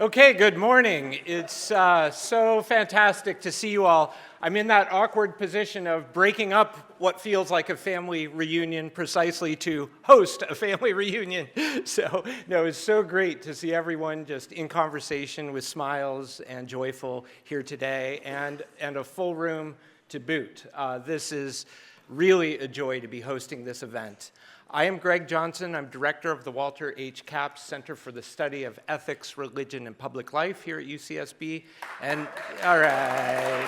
Okay, good morning. It's so fantastic to see you all. I'm in that awkward position of breaking up what feels like a family reunion precisely to host a family reunion. So, no, it's so great to see everyone just in conversation with smiles and joyful here today, and a full room to boot. This is really a joy to be hosting this event. I am Greg Johnson. I'm director of the Walter H. Capps Center for the Study of Ethics, Religion, and Public Life here at UCSB. And, all right.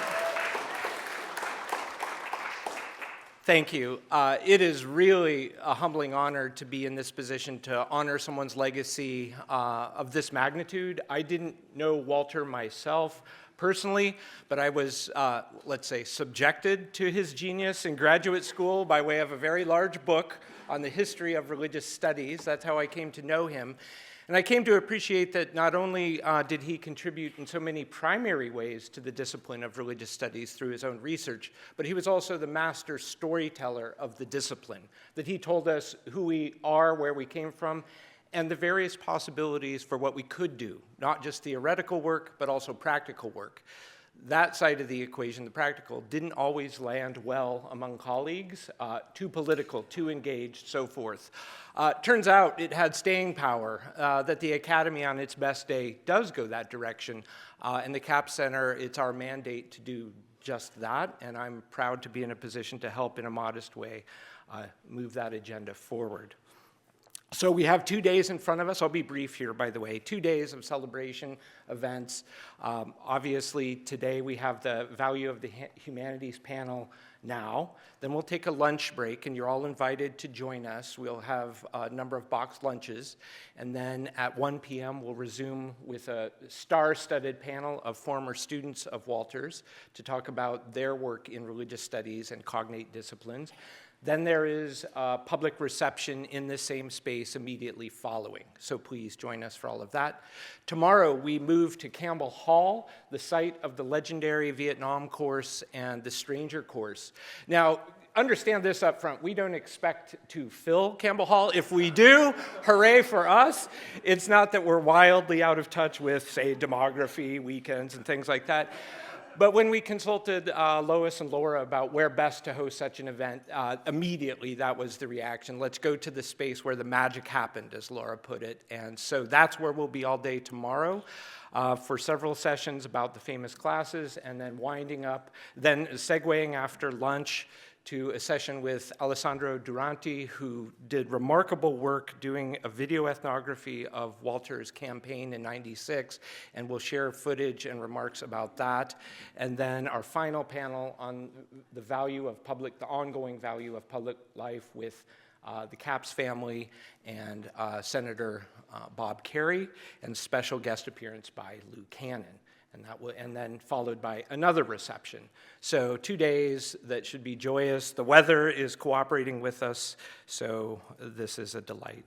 Thank you. It is really a humbling honor to be in this position to honor someone's legacy of this magnitude. I didn't know Walter myself personally, but I was, let's say, subjected to his genius in graduate school by way of a very large book on the history of religious studies. That's how I came to know him. And I came to appreciate that not only did he contribute in so many primary ways to the discipline of religious studies through his own research, but he was also the master storyteller of the discipline, that he told us who we are, where we came from, and the various possibilities for what we could do, not just theoretical work, but also practical work. That side of the equation, the practical, didn't always land well among colleagues, too political, too engaged, so forth. Turns out it had staying power, that the Academy on its best day does go that direction. And the Capps Center, it's our mandate to do just that, and I'm proud to be in a position to help in a modest way move that agenda forward. So we have 2 days in front of us. I'll be brief here, by the way. 2 days of celebration events. Obviously, today we have the Value of the Humanities panel now. Then we'll take a lunch break, and you're all invited to join us. We'll have a number of boxed lunches. And then at 1 p.m., we'll resume with a star-studded panel of former students of Walters to talk about their work in religious studies and cognate disciplines. Then there is a public reception in the same space immediately following. So please join us for all of that. Tomorrow we move to Campbell Hall, the site of the legendary Vietnam course and the Stranger course. Now, understand this up front. We don't expect to fill Campbell Hall. If we do, hooray for us. It's not that we're wildly out of touch with, say, demography, weekends, and things like that. But when we consulted Lois and Laura about where best to host such an event, immediately that was the reaction. Let's go to the space where the magic happened, as Laura put it. And so that's where we'll be all day tomorrow for several sessions about the famous classes, and then winding up, then segueing after lunch to a session with Alessandro Duranti, who did remarkable work doing a video ethnography of Walter's campaign in '96, and we'll share footage and remarks about that. And then our final panel on the ongoing value of public life with the Capps family and Senator Bob Kerrey, and special guest appearance by Lou Cannon. And then followed by another reception. So 2 days that should be joyous. The weather is cooperating with us, so this is a delight.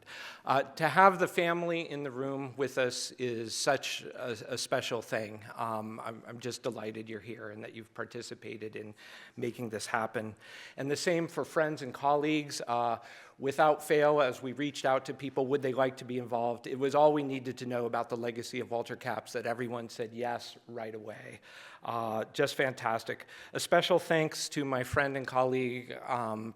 To have the family in the room with us is such a special thing. I'm just delighted you're here and that you've participated in making this happen. And the same for friends and colleagues. Without fail, as we reached out to people, would they like to be involved? It was all we needed to know about the legacy of Walter Capps that everyone said yes right away. Just fantastic. A special thanks to my friend and colleague,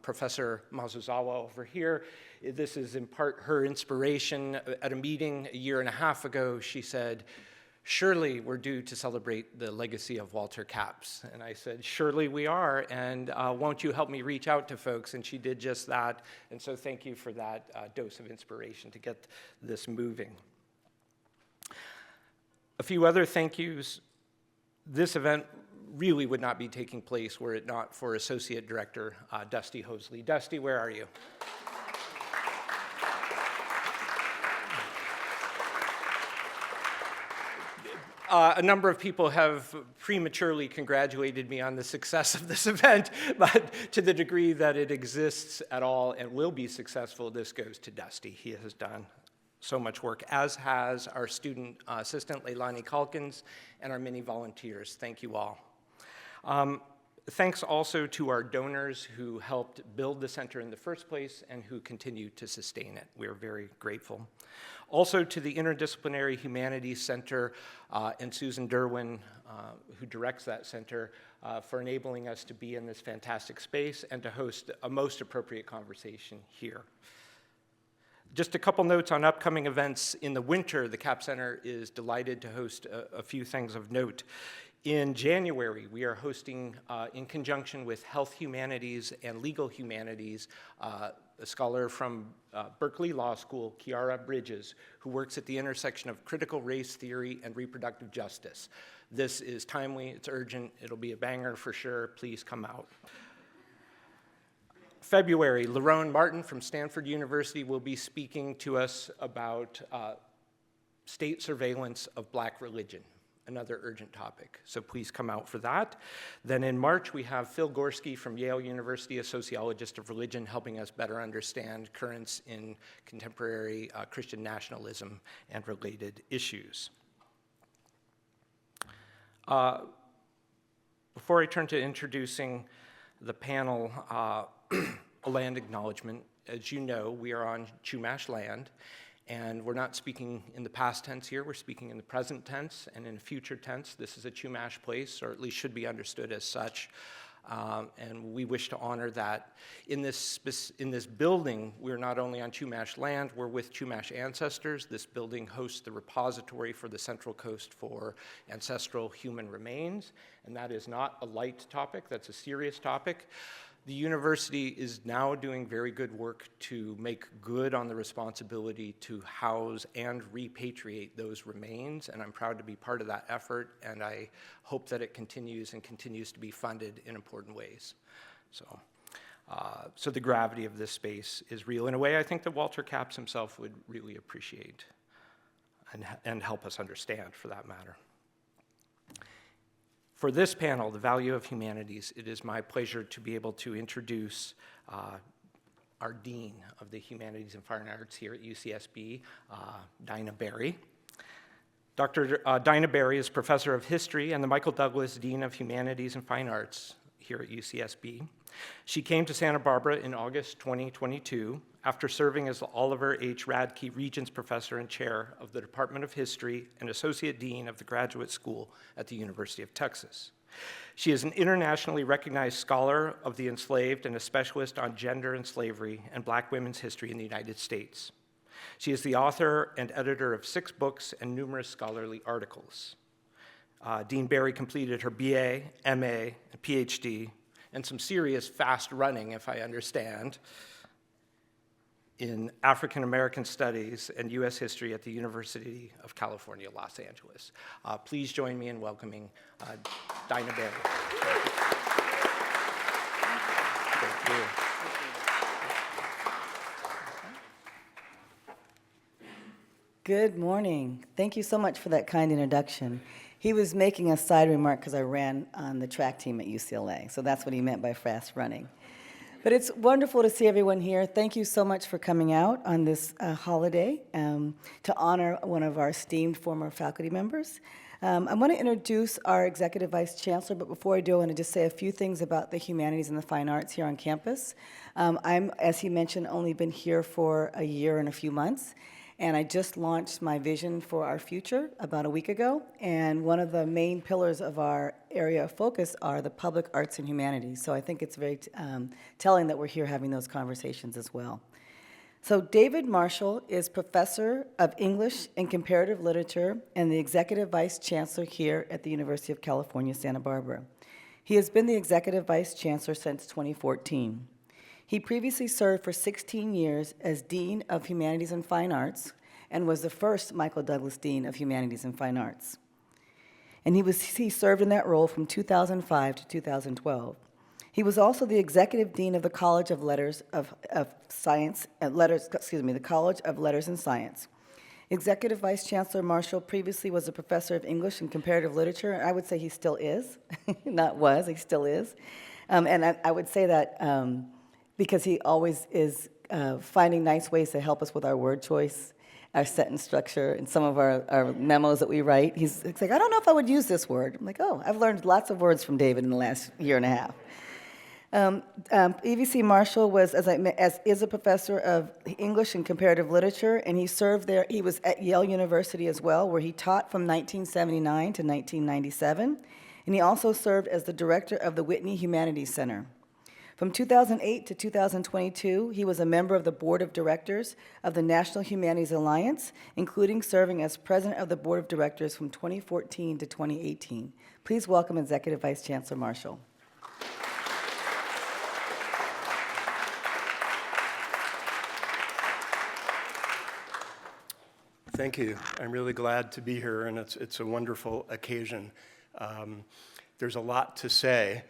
Professor Mazuzawa over here. This is in part her inspiration. At a meeting a year and a half ago, she said, "Surely we're due to celebrate the legacy of Walter Capps." And I said, "Surely we are, and won't you help me reach out to folks?" And she did just that. And so thank you for that dose of inspiration to get this moving. A few other thank yous. This event really would not be taking place were it not for Associate Director Dusty Hosley. Dusty, where are you? A number of people have prematurely congratulated me on the success of this event, but to the degree that it exists at all and will be successful, this goes to Dusty. He has done so much work, as has our student assistant, Leilani Calkins, and our many volunteers. Thank you all. Thanks also to our donors who helped build the center in the first place and who continue to sustain it. We're very grateful. Also to the Interdisciplinary Humanities Center and Susan Derwin, who directs that center, for enabling us to be in this fantastic space and to host a most appropriate conversation here. Just a couple notes on upcoming events. In the winter, the CAP Center is delighted to host a few things of note. In January, we are hosting, in conjunction with Health Humanities and Legal Humanities, a scholar from Berkeley Law School, Kiara Bridges, who works at the intersection of critical race theory and reproductive justice. This is timely, it's urgent, it'll be a banger for sure. Please come out. February, Lerone Martin from Stanford University will be speaking to us about state surveillance of Black religion. Another urgent topic, so please come out for that. Then in March, we have Phil Gorski from Yale University, a sociologist of religion, helping us better understand currents in contemporary Christian nationalism and related issues. Before I turn to introducing the panel, a land acknowledgement. As you know, we are on Chumash land, and we're not speaking in the past tense here, we're speaking in the present tense and in future tense. This is a Chumash place, or at least should be understood as such. And we wish to honor that. In this building, we're not only on Chumash land, we're with Chumash ancestors. This building hosts the repository for the Central Coast for ancestral human remains, and that is not a light topic, that's a serious topic. The university is now doing very good work to make good on the responsibility to house and repatriate those remains, and I'm proud to be part of that effort, and I hope that it continues and continues to be funded in important ways. So the gravity of this space is real in a way I think that Walter Capps himself would really appreciate and help us understand, for that matter. For this panel, The Value of Humanities, it is my pleasure to be able to introduce our Dean of the Humanities and Fine Arts here at UCSB, Daina Berry. Dr. Daina Berry is Professor of History and the Michael Douglas Dean of Humanities and Fine Arts here at UCSB. She came to Santa Barbara in August 2022 after serving as the Oliver H. Radke Regents Professor and Chair of the Department of History and Associate Dean of the Graduate School at the University of Texas. She is an internationally recognized scholar of the enslaved and a specialist on gender and slavery and Black women's history in the United States. She is the author and editor of 6 books and numerous scholarly articles. Dean Berry completed her BA, MA, and PhD, and some serious fast running, if I understand, in African American Studies and U.S. History at the University of California, Los Angeles. Please join me in welcoming Daina Berry. Thank you. Good morning. Thank you so much for that kind introduction. He was making a side remark because I ran on the track team at UCLA, so that's what he meant by fast running. But it's wonderful to see everyone here. Thank you so much for coming out on this holiday to honor one of our esteemed former faculty members. I want to introduce our Executive Vice Chancellor, but before I do, I want to just say a few things about the humanities and the fine arts here on campus. I'm, as he mentioned, only been here for a year and a few months, and I just launched my vision for our future about a week ago, and one of the main pillars of our area of focus are the public arts and humanities. So I think it's very telling that we're here having those conversations as well. So David Marshall is Professor of English and Comparative Literature and the Executive Vice Chancellor here at the University of California, Santa Barbara. He has been the Executive Vice Chancellor since 2014. He previously served for 16 years as Dean of Humanities and Fine Arts and was the first Michael Douglas Dean of Humanities and Fine Arts. And he served in that role from 2005 to 2012. He was also the Executive Dean of the College of Letters the College of Letters and Science. Executive Vice Chancellor Marshall previously was a professor of English and Comparative Literature, and I would say he still is, not was, he still is. And I would say that because he always is finding nice ways to help us with our word choice. our sentence structure and some of our memos that we write. He's like, I don't know if I would use this word. I'm like, oh, I've learned lots of words from David in the last year and a half. EVC Marshall is a professor of English and comparative literature, and he served there. He was at Yale University as well, where he taught from 1979 to 1997, and he also served as the director of the Whitney Humanities Center. From 2008 to 2022, he was a member of the board of directors of the National Humanities Alliance, including serving as president of the board of directors from 2014 to 2018. Please welcome Executive Vice Chancellor Marshall. Thank you. I'm really glad to be here, and it's a wonderful occasion. There's a lot to say.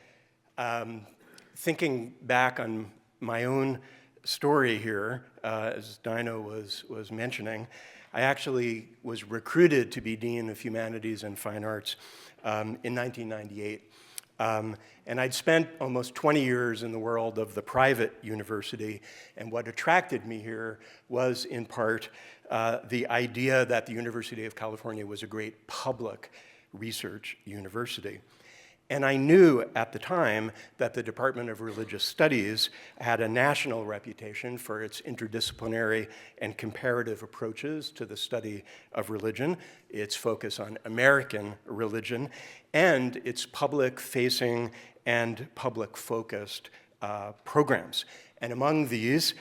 Thinking back on my own story here, as Daina was mentioning, I actually was recruited to be Dean of Humanities and Fine Arts in 1998. And I'd spent almost 20 years in the world of the private university, and what attracted me here was, in part, the idea that the University of California was a great public research university. And I knew at the time that the Department of Religious Studies had a national reputation for its interdisciplinary and comparative approaches to the study of religion, its focus on American religion, and its public-facing and public-focused programs. And among these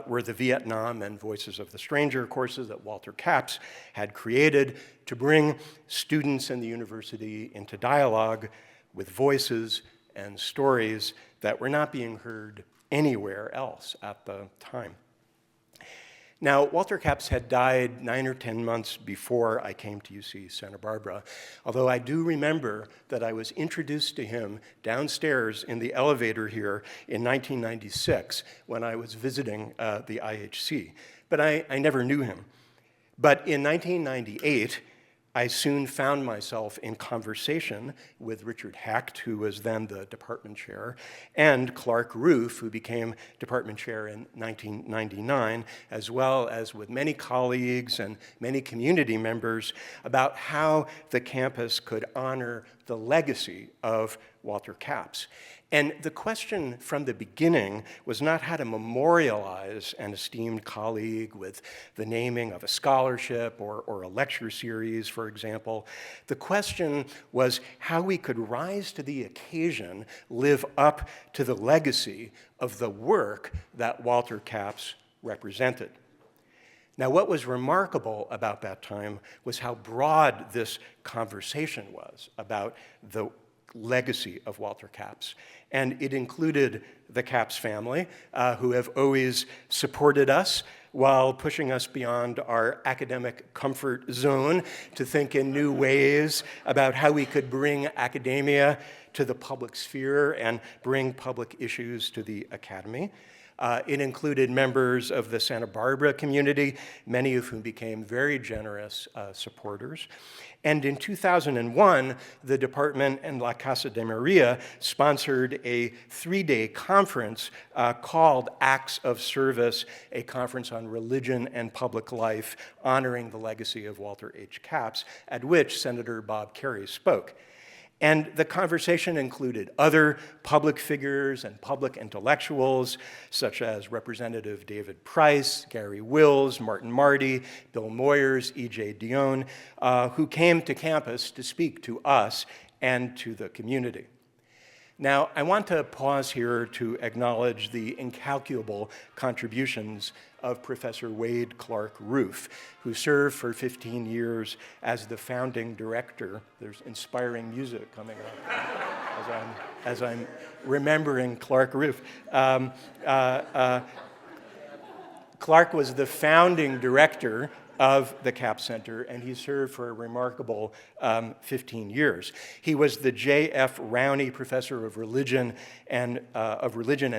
were the Vietnam and Voices of the Stranger courses that Walter Capps had created to bring students in the university into dialogue with voices and stories that were not being heard anywhere else at the time. Now, Walter Capps had died 9 or 10 months before I came to UC Santa Barbara, although I do remember that I was introduced to him downstairs in the elevator here in 1996 when I was visiting the IHC. But I never knew him. But in 1998, I soon found myself in conversation with Richard Hecht, who was then the department chair, and Clark Roof, who became department chair in 1999, as well as with many colleagues and many community members about how the campus could honor the legacy of Walter Capps. And the question from the beginning was not how to memorialize an esteemed colleague with the naming of a scholarship or a lecture series, for example. The question was how we could rise to the occasion, live up to the legacy of the work that Walter Capps represented. Now, what was remarkable about that time was how broad this conversation was about the legacy of Walter Capps. And it included the Capps family, who have always supported us while pushing us beyond our academic comfort zone to think in new ways about how we could bring academia to the public sphere and bring public issues to the academy. It included members of the Santa Barbara community, many of whom became very generous supporters. And in 2001, the department and La Casa de Maria sponsored a 3-day conference called Acts of Service, a conference on religion and public life, honoring the legacy of Walter H. Capps, at which Senator Bob Kerrey spoke. And the conversation included other public figures and public intellectuals, such as Representative David Price, Gary Wills, Martin Marty, Bill Moyers, E.J. Dion, who came to campus to speak to us and to the community. Now, I want to pause here to acknowledge the incalculable contributions of Professor Wade Clark Roof, who served for 15 years as the founding director. There's inspiring music coming up as I'm remembering Clark Roof. Clark was the founding director of the Capps Center, and he served for a remarkable 15 years. He was the J.F. Rowney Professor of Religion and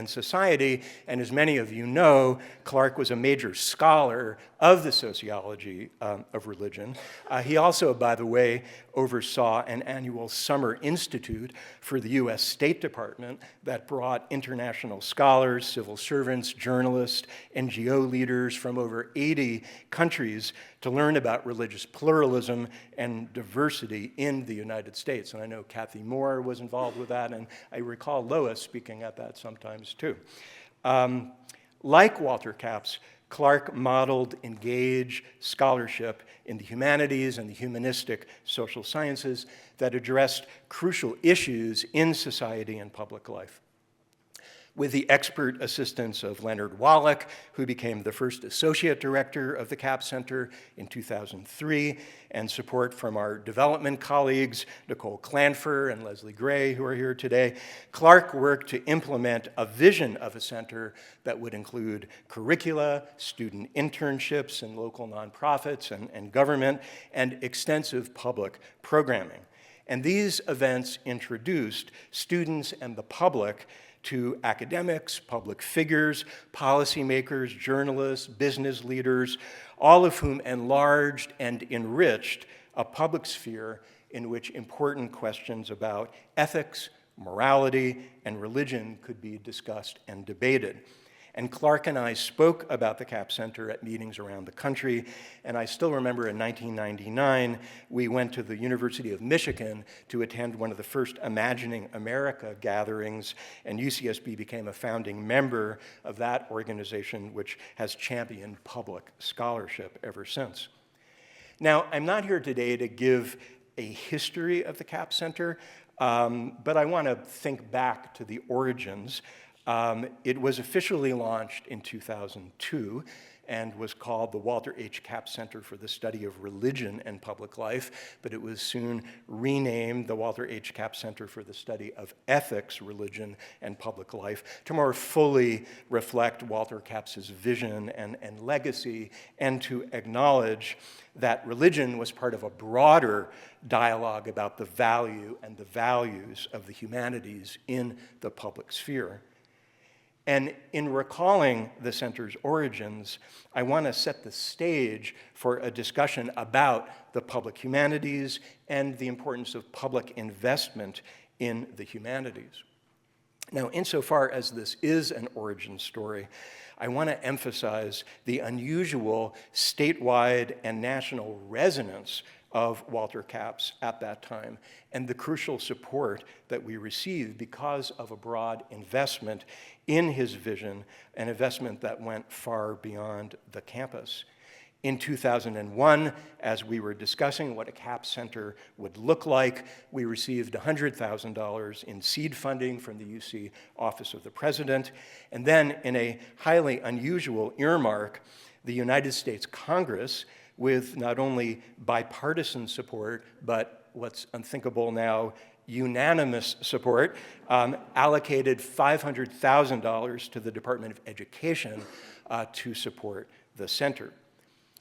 Society, and as many of you know, Clark was a major scholar of the sociology of religion. He also, by the way, oversaw an annual summer institute for the U.S. State Department that brought international scholars, civil servants, journalists, NGO leaders from over 80 countries Humanities to learn about religious pluralism and diversity in the United States. And I know Kathy Moore was involved with that, and I recall Lois speaking at that sometimes too. Like Walter Capps, Clark modeled engaged scholarship in the humanities and the humanistic social sciences that addressed crucial issues in society and public life. With the expert assistance of Leonard Wallach, who became the first associate director of the Capps Center in 2003, and support from our development colleagues, Nicole Clanfer and Leslie Gray, who are here today, Clark worked to implement a vision of a center that would include curricula, student internships in local nonprofits and government, and extensive public programming. And these events introduced students and the public to academics, public figures, policymakers, journalists, business leaders, all of whom enlarged and enriched a public sphere in which important questions about ethics, morality, and religion could be discussed and debated. And Clark and I spoke about the Capps Center at meetings around the country, and I still remember in 1999, we went to the University of Michigan to attend one of the first Imagining America gatherings, and UCSB became a founding member of that organization, which has championed public scholarship ever since. Now, I'm not here today to give a history of the Capps Center, but I want to think back to the origins. It was officially launched in 2002 and was called the Walter H. Capps Center for the Study of Religion and Public Life, but it was soon renamed the Walter H. Capps Center for the Study of Ethics, Religion, and Public Life to more fully reflect Walter Capps's vision and legacy, and to acknowledge that religion was part of a broader dialogue about the value and the values of the humanities in the public sphere. And in recalling the center's origins, I want to set the stage for a discussion about the public humanities and the importance of public investment in the humanities. Now, insofar as this is an origin story, I want to emphasize the unusual statewide and national resonance of Walter Capps at that time, and the crucial support that we received because of a broad investment in his vision, an investment that went far beyond the campus. In 2001, as we were discussing what a Capps Center would look like, we received $100,000 in seed funding from the UC Office of the President, and then in a highly unusual earmark, the United States Congress, with not only bipartisan support, but what's unthinkable now, unanimous support, allocated $500,000 to the Department of Education to support the center.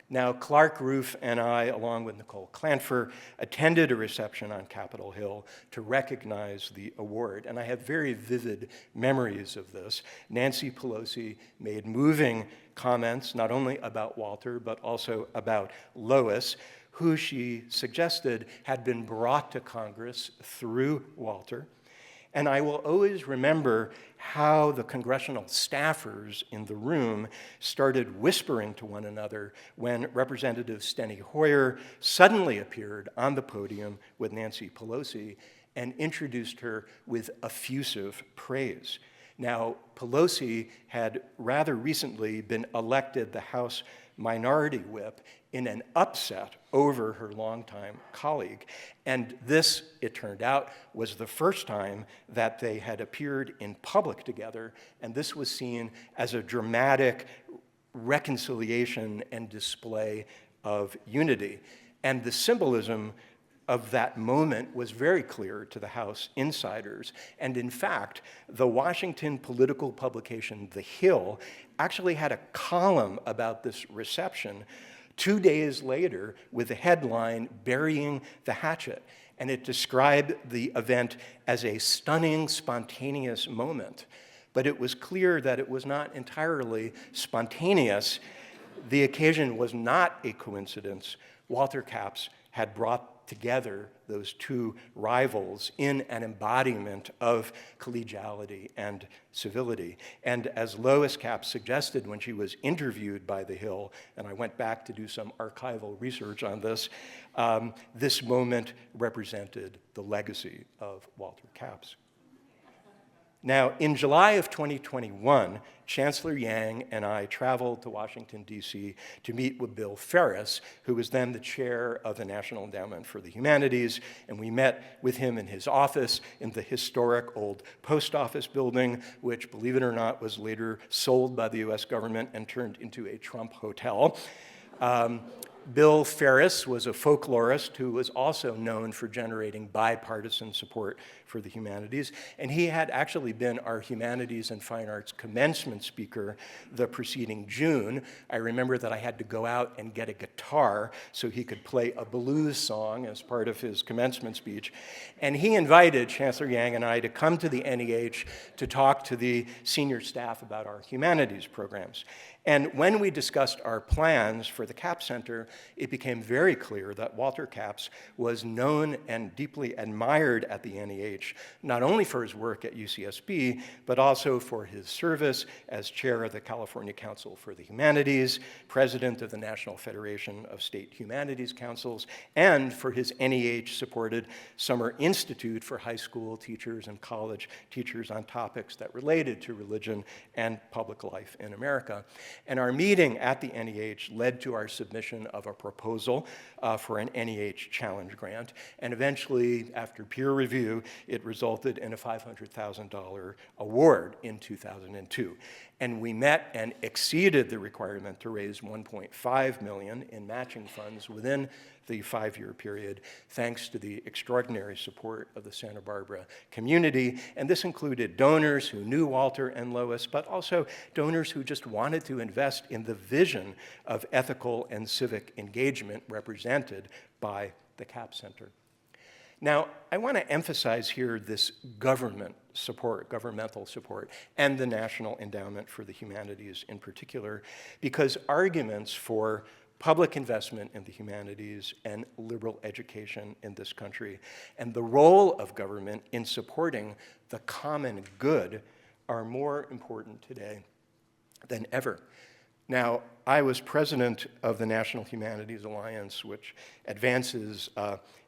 Now, Clark Roof and I, along with Nicole Clanfer, attended a reception on Capitol Hill to recognize the award, and I have very vivid memories of this. Nancy Pelosi made moving comments, not only about Walter, but also about Lois, who she suggested had been brought to Congress through Walter. And I will always remember how the congressional staffers in the room started whispering to one another when Representative Steny Hoyer suddenly appeared on the podium with Nancy Pelosi and introduced her with effusive praise. Now, Pelosi had rather recently been elected the House Minority Whip in an upset over her longtime colleague. And this, it turned out, was the first time that they had appeared in public together, and this was seen as a dramatic reconciliation and display of unity. And the symbolism of that moment was very clear to the House insiders. And in fact, the Washington political publication, The Hill, actually had a column about this reception 2 days later with the headline, "Burying the Hatchet." And it described the event as a stunning, spontaneous moment. But it was clear that it was not entirely spontaneous. The occasion was not a coincidence. Walter Capps had brought together those two rivals in an embodiment of collegiality and civility. And as Lois Capps suggested when she was interviewed by The Hill, and I went back to do some archival research on this, this moment represented the legacy of Walter Capps. Now, in July of 2021, Chancellor Yang and I traveled to Washington, D.C. to meet with Bill Ferris, who was then the chair of the National Endowment for the Humanities, and we met with him in his office in the historic old post office building, which, believe it or not, was later sold by the US government and turned into a Trump hotel. Bill Ferris was a folklorist who was also known for generating bipartisan support for the humanities, and he had actually been our Humanities and Fine Arts commencement speaker the preceding June. I remember that I had to go out and get a guitar so he could play a blues song as part of his commencement speech, and he invited Chancellor Yang and I to come to the NEH to talk to the senior staff about our humanities programs. And when we discussed our plans for the Capps Center, it became very clear that Walter Capps was known and deeply admired at the NEH, not only for his work at UCSB, but also for his service as chair of the California Council for the Humanities, president of the National Federation of State Humanities Councils, and for his NEH-supported Summer Institute for high school teachers and college teachers on topics that related to religion and public life in America. And our meeting at the NEH led to our submission of a proposal for an NEH challenge grant. And eventually, after peer review, it resulted in a $500,000 award in 2002. And we met and exceeded the requirement to raise $1.5 million in matching funds within the 5-year period, thanks to the extraordinary support of the Santa Barbara community. And this included donors who knew Walter and Lois, but also donors who just wanted to invest in the vision of ethical and civic engagement represented by the Capps Center. Now, I want to emphasize here this governmental support, and the National Endowment for the Humanities in particular, because arguments for public investment in the humanities and liberal education in this country, and the role of government in supporting the common good are more important today than ever. Now, I was president of the National Humanities Alliance, which advances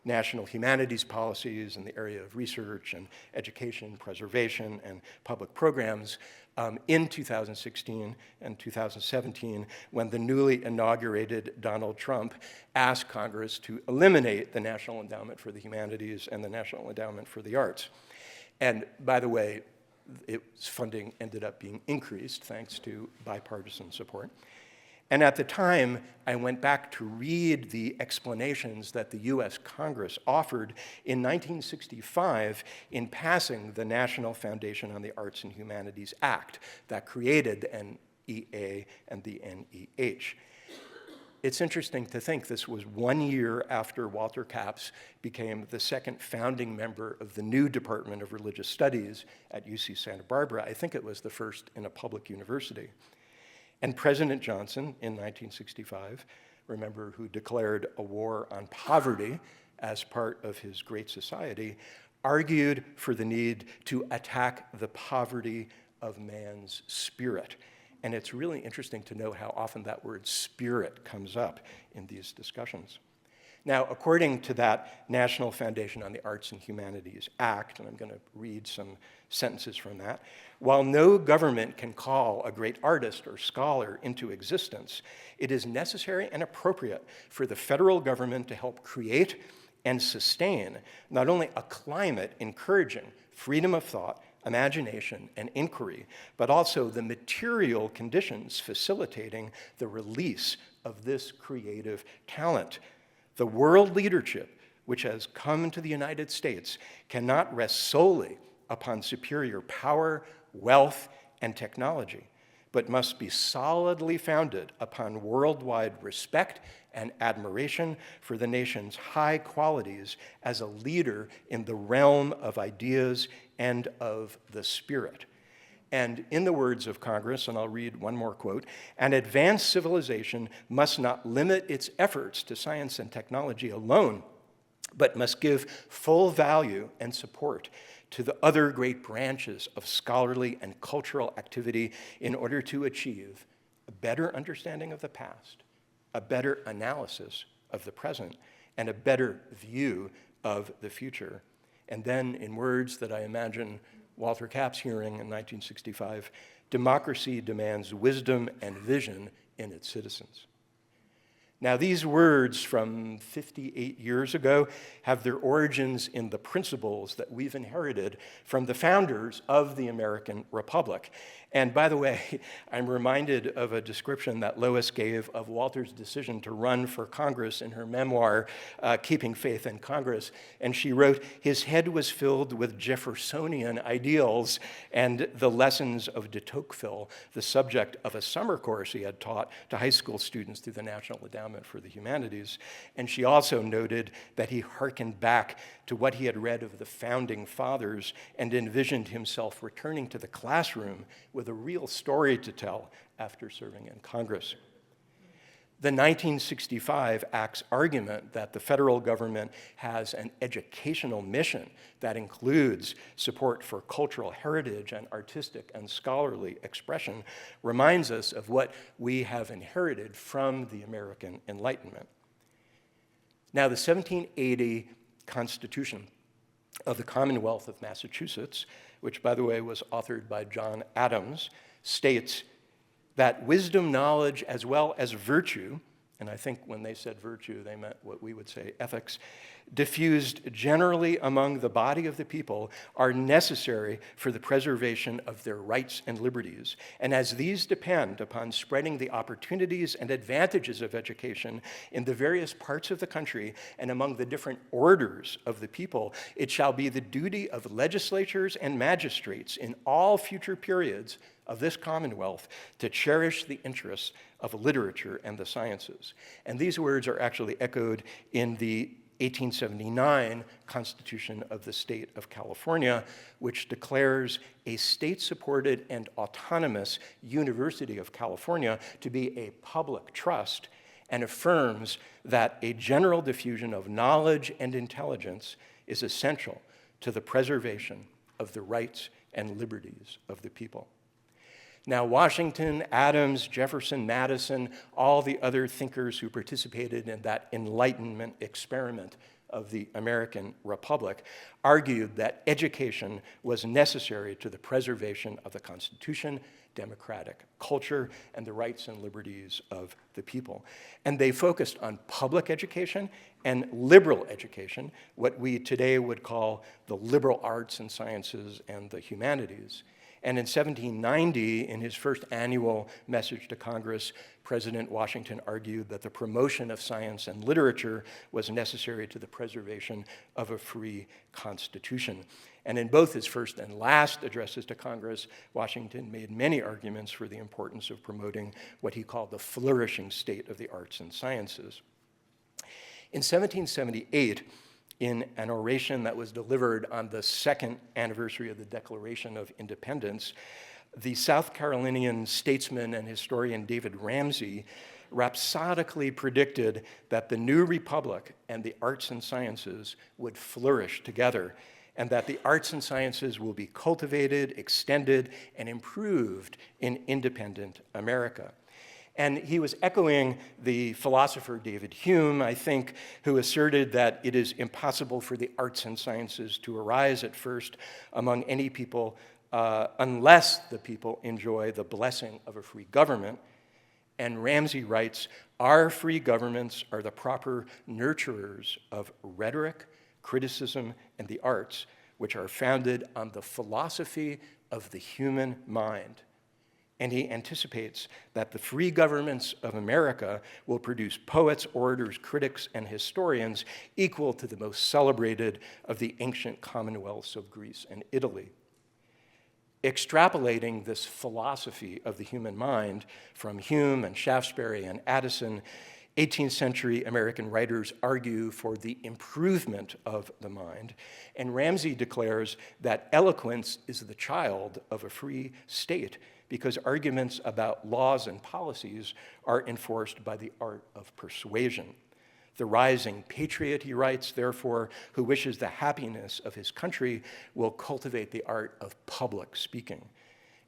national humanities policies in the area of research and education, preservation, and public programs in 2016 and 2017, when the newly inaugurated Donald Trump asked Congress to eliminate the National Endowment for the Humanities and the National Endowment for the Arts. And by the way, its funding ended up being increased thanks to bipartisan support. And at the time, I went back to read the explanations that the US Congress offered in 1965 in passing the National Foundation on the Arts and Humanities Act that created the NEA and the NEH. It's interesting to think this was 1 year after Walter Capps became the second founding member of the new Department of Religious Studies at UC Santa Barbara. I think it was the first in a public university. And President Johnson in 1965, remember, who declared a war on poverty as part of his Great Society, argued for the need to attack the poverty of man's spirit. And it's really interesting to know how often that word spirit comes up in these discussions. Now, according to that National Foundation on the Arts and Humanities Act, and I'm going to read some sentences from that, while no government can call a great artist or scholar into existence, it is necessary and appropriate for the federal government to help create and sustain not only a climate encouraging freedom of thought, imagination, and inquiry, but also the material conditions facilitating the release of this creative talent. The world leadership which has come to the United States cannot rest solely upon superior power, wealth, and technology, but must be solidly founded upon worldwide respect and admiration for the nation's high qualities as a leader in the realm of ideas and of the spirit. And in the words of Congress, and I'll read one more quote, an advanced civilization must not limit its efforts to science and technology alone, but must give full value and support to the other great branches of scholarly and cultural activity in order to achieve a better understanding of the past, a better analysis of the present, and a better view of the future. And then, in words that I imagine Walter Kapp's hearing in 1965, democracy demands wisdom and vision in its citizens. Now, these words from 58 years ago have their origins in the principles that we've inherited from the founders of the American Republic. And by the way, I'm reminded of a description that Lois gave of Walter's decision to run for Congress in her memoir, Keeping Faith in Congress. And she wrote, "His head was filled with Jeffersonian ideals and the lessons of de Tocqueville," the subject of a summer course he had taught to high school students through the National Endowment for the Humanities. And she also noted that he hearkened back to what he had read of the founding fathers and envisioned himself returning to the classroom with a real story to tell after serving in Congress. The 1965 Act's argument that the federal government has an educational mission that includes support for cultural heritage and artistic and scholarly expression reminds us of what we have inherited from the American Enlightenment. Now, the 1780 Constitution of the Commonwealth of Massachusetts, which, by the way, was authored by John Adams, states that wisdom, knowledge, as well as virtue, and I think when they said virtue, they meant what we would say ethics, diffused generally among the body of the people, are necessary for the preservation of their rights and liberties. And as these depend upon spreading the opportunities and advantages of education in the various parts of the country and among the different orders of the people, it shall be the duty of legislatures and magistrates in all future periods of this Commonwealth to cherish the interests of literature and the sciences. And these words are actually echoed in the 1879 Constitution of the State of California, which declares a state-supported and autonomous University of California to be a public trust and affirms that a general diffusion of knowledge and intelligence is essential to the preservation of the rights and liberties of the people. Now, Washington, Adams, Jefferson, Madison, all the other thinkers who participated in that Enlightenment experiment of the American Republic argued that education was necessary to the preservation of the Constitution, democratic culture, and the rights and liberties of the people. And they focused on public education and liberal education, what we today would call the liberal arts and sciences and the humanities. And in 1790, in his first annual message to Congress, President Washington argued that the promotion of science and literature was necessary to the preservation of a free constitution. And in both his first and last addresses to Congress, Washington made many arguments for the importance of promoting what he called the flourishing state of the arts and sciences. In 1778, in an oration that was delivered on the second anniversary of the Declaration of Independence, the South Carolinian statesman and historian David Ramey rhapsodically predicted that the new republic and the arts and sciences would flourish together, and that the arts and sciences will be cultivated, extended, and improved in independent America. And he was echoing the philosopher David Hume, I think, who asserted that it is impossible for the arts and sciences to arise at first among any people unless the people enjoy the blessing of a free government. And Ramey writes, "Our free governments are the proper nurturers of rhetoric, criticism, and the arts, which are founded on the philosophy of the human mind." And he anticipates that the free governments of America will produce poets, orators, critics, and historians equal to the most celebrated of the ancient commonwealths of Greece and Italy. Extrapolating this philosophy of the human mind from Hume and Shaftesbury and Addison, 18th century American writers argue for the improvement of the mind, and Ramey declares that eloquence is the child of a free state, because arguments about laws and policies are enforced by the art of persuasion. The rising patriot, he writes, therefore, who wishes the happiness of his country will cultivate the art of public speaking.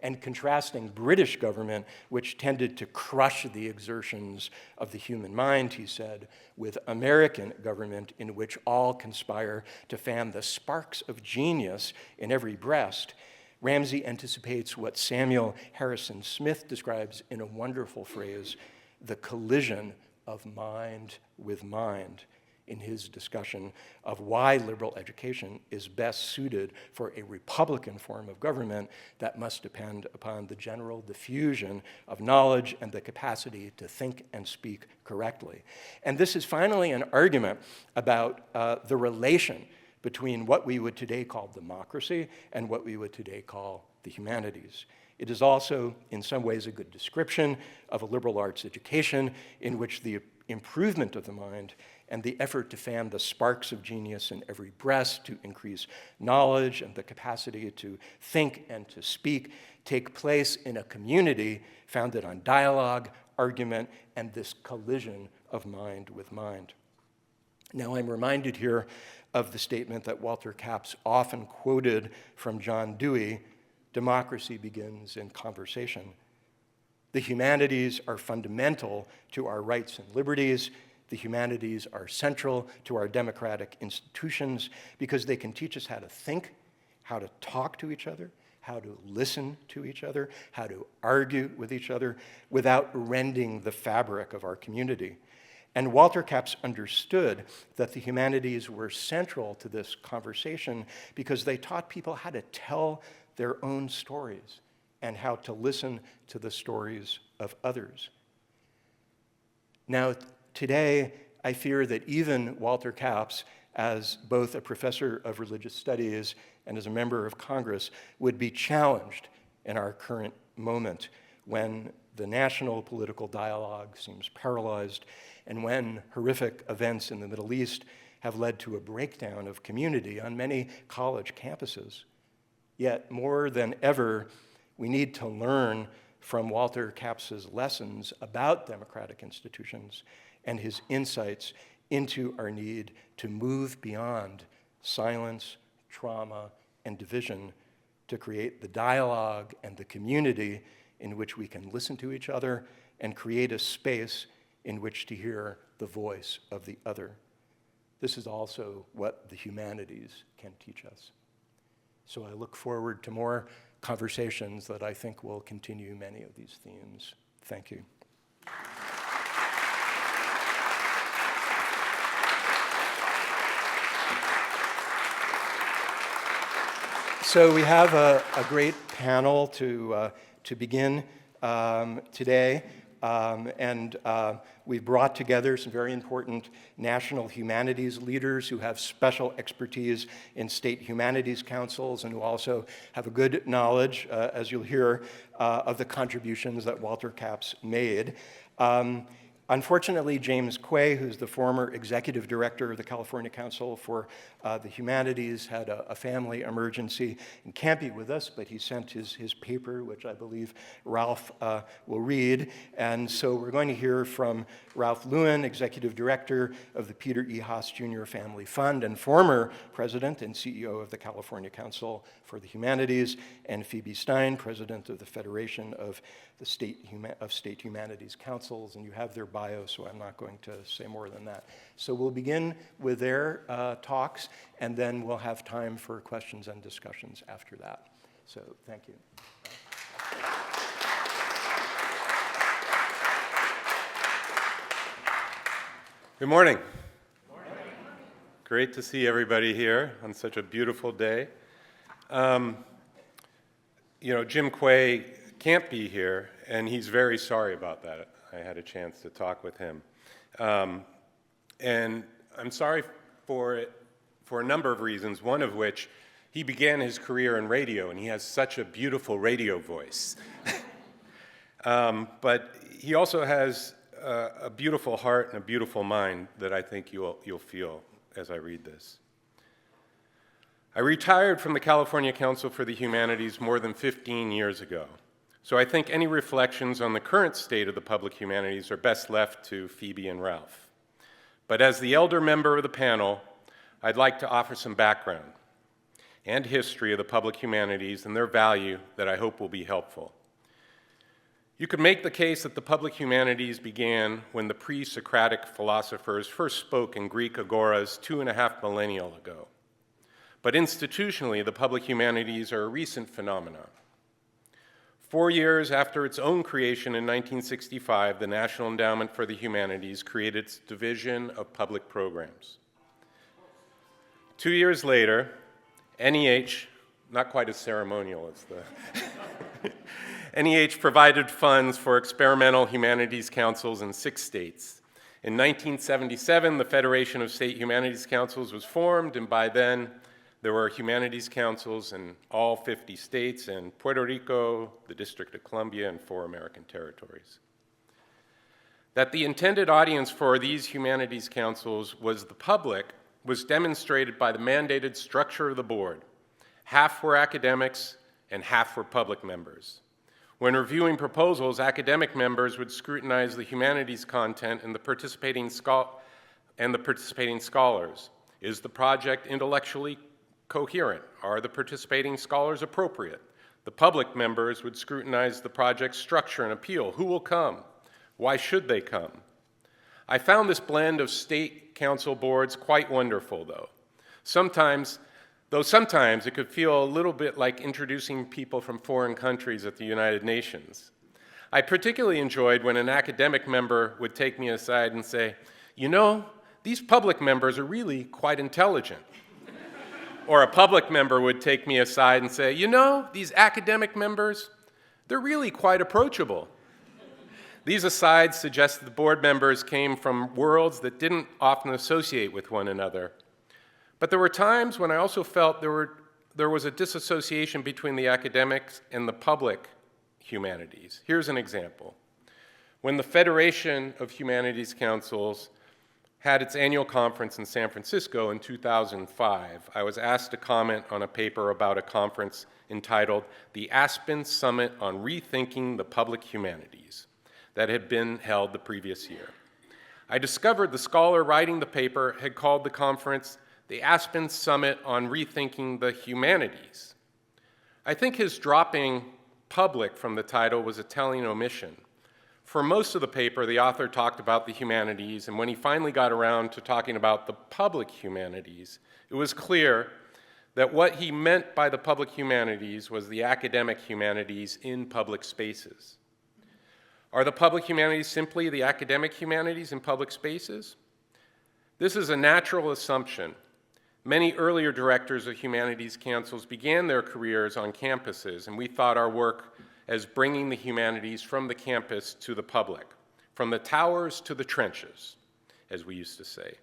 And contrasting British government, which tended to crush the exertions of the human mind, he said, with American government in which all conspire to fan the sparks of genius in every breast, Ramsey anticipates what Samuel Harrison Smith describes in a wonderful phrase, the collision of mind with mind, in his discussion of why liberal education is best suited for a Republican form of government that must depend upon the general diffusion of knowledge and the capacity to think and speak correctly. And this is finally an argument about the relation between what we would today call democracy and what we would today call the humanities. It is also, in some ways, a good description of a liberal arts education in which the improvement of the mind and the effort to fan the sparks of genius in every breast to increase knowledge and the capacity to think and to speak take place in a community founded on dialogue, argument, and this collision of mind with mind. Now, I'm reminded here of the statement that Walter Capps often quoted from John Dewey, democracy begins in conversation. The humanities are fundamental to our rights and liberties. The humanities are central to our democratic institutions because they can teach us how to think, how to talk to each other, how to listen to each other, how to argue with each other without rending the fabric of our community. And Walter Capps understood that the humanities were central to this conversation because they taught people how to tell their own stories and how to listen to the stories of others. Now, today, I fear that even Walter Capps, as both a professor of religious studies and as a member of Congress, would be challenged in our current moment when the national political dialogue seems paralyzed and when horrific events in the Middle East have led to a breakdown of community on many college campuses. Yet, more than ever, we need to learn from Walter Capps's lessons about democratic institutions and his insights into our need to move beyond silence, trauma, and division to create the dialogue and the community in which we can listen to each other and create a space in which to hear the voice of the other. This is also what the humanities can teach us. So I look forward to more conversations that I think will continue many of these themes. Thank you. So we have a great panel to begin today. We've brought together some very important national humanities leaders who have special expertise in state humanities councils and who also have a good knowledge, as you'll hear, of the contributions that Walter Capps made. Unfortunately, James Quay, who's the former executive director of the California Council for the Humanities, had a family emergency and can't be with us, but he sent his paper, which I believe Ralph will read. And so we're going to hear from Ralph Lewin, executive director of the Peter E. Haas Jr. Family Fund and former president and CEO of the California Council for the Humanities, and Phoebe Stein, president of the Federation of the State Humanities Councils. And you have their bio, so I'm not going to say more than that. So we'll begin with their talks, and then we'll have time for questions and discussions after that. So thank you. Good morning. Good morning. Great to see everybody here on such a beautiful day. Jim Quay can't be here, and he's very sorry about that. I had a chance to talk with him. And I'm sorry for it for a number of reasons, one of which he began his career in radio, and he has such a beautiful radio voice. But he also has a beautiful heart and a beautiful mind that I think you'll feel as I read this. I retired from the California Council for the Humanities more than 15 years ago. So I think any reflections on the current state of the public humanities are best left to Phoebe and Ralph. But as the elder member of the panel, I'd like to offer some background and history of the public humanities and their value that I hope will be helpful. You could make the case that the public humanities began when the pre-Socratic philosophers first spoke in Greek agoras 2.5 millennia ago. But institutionally, the public humanities are a recent phenomenon. 4 years after its own creation in 1965, the National Endowment for the Humanities created its Division of Public Programs. 2 years later, NEH, not quite as ceremonial as the NEH provided funds for experimental humanities councils in 6 states. In 1977, the Federation of State Humanities Councils was formed, and by then, there were humanities councils in all 50 states and Puerto Rico, the District of Columbia, and 4 American territories. That the intended audience for these humanities councils was the public was demonstrated by the mandated structure of the board. Half were academics and half were public members. When reviewing proposals, academic members would scrutinize the humanities content and the participating scholars. Is the project intellectually coherent? Are the participating scholars appropriate? The public members would scrutinize the project's structure and appeal. Who will come? Why should they come? I found this blend of state council boards quite wonderful, though sometimes it could feel a little bit like introducing people from foreign countries at the United Nations. I particularly enjoyed when an academic member would take me aside and say, "You know, these public members are really quite intelligent." Or a public member would take me aside and say, "You know, these academic members, they're really quite approachable." These asides suggested the board members came from worlds that didn't often associate with one another. But there were times when I also felt there was a disassociation between the academics and the public humanities. Here's an example. When the Federation of Humanities Councils had its annual conference in San Francisco in 2005, I was asked to comment on a paper about a conference entitled The Aspen Summit on Rethinking the Public Humanities that had been held the previous year. I discovered the scholar writing the paper had called the conference the Aspen Summit on Rethinking the Humanities. I think his dropping public from the title was a telling omission. For most of the paper, the author talked about the humanities, and when he finally got around to talking about the public humanities, it was clear that what he meant by the public humanities was the academic humanities in public spaces. Are the public humanities simply the academic humanities in public spaces? This is a natural assumption. Many earlier directors of humanities councils began their careers on campuses, and we thought our work as bringing the humanities from the campus to the public, from the towers to the trenches, as we used to say.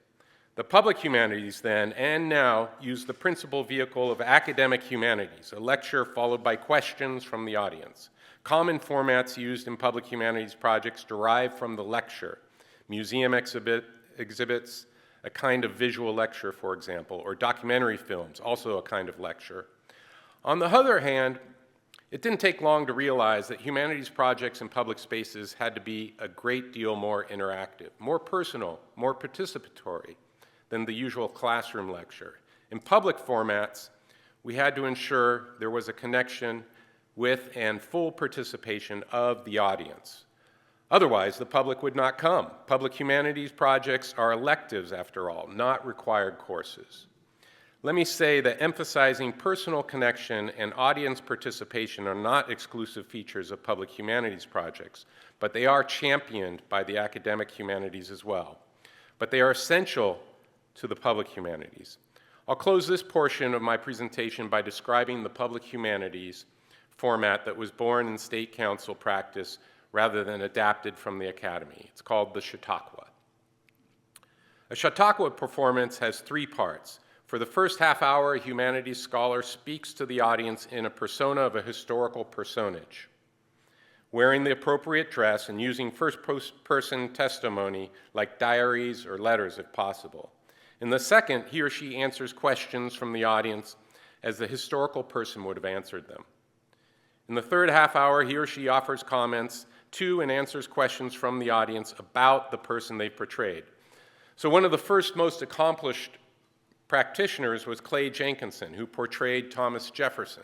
The public humanities then, and now, use the principal vehicle of academic humanities, a lecture followed by questions from the audience. Common formats used in public humanities projects derive from the lecture, museum exhibits, a kind of visual lecture, for example, or documentary films, also a kind of lecture. On the other hand, it didn't take long to realize that humanities projects in public spaces had to be a great deal more interactive, more personal, more participatory than the usual classroom lecture. In public formats, we had to ensure there was a connection with and full participation of the audience. Otherwise, the public would not come. Public humanities projects are electives, after all, not required courses. Let me say that emphasizing personal connection and audience participation are not exclusive features of public humanities projects, but they are championed by the academic humanities as well. But they are essential to the public humanities. I'll close this portion of my presentation by describing the public humanities format that was born in state council practice rather than adapted from the academy. It's called the Chautauqua. A Chautauqua performance has 3 parts. For the first half hour, a humanities scholar speaks to the audience in a persona of a historical personage, wearing the appropriate dress and using first-person testimony like diaries or letters if possible. In the second, he or she answers questions from the audience as the historical person would have answered them. In the third half hour, he or she offers comments to and answers questions from the audience about the person they portrayed. So one of the first most accomplished practitioners was Clay Jenkinson, who portrayed Thomas Jefferson.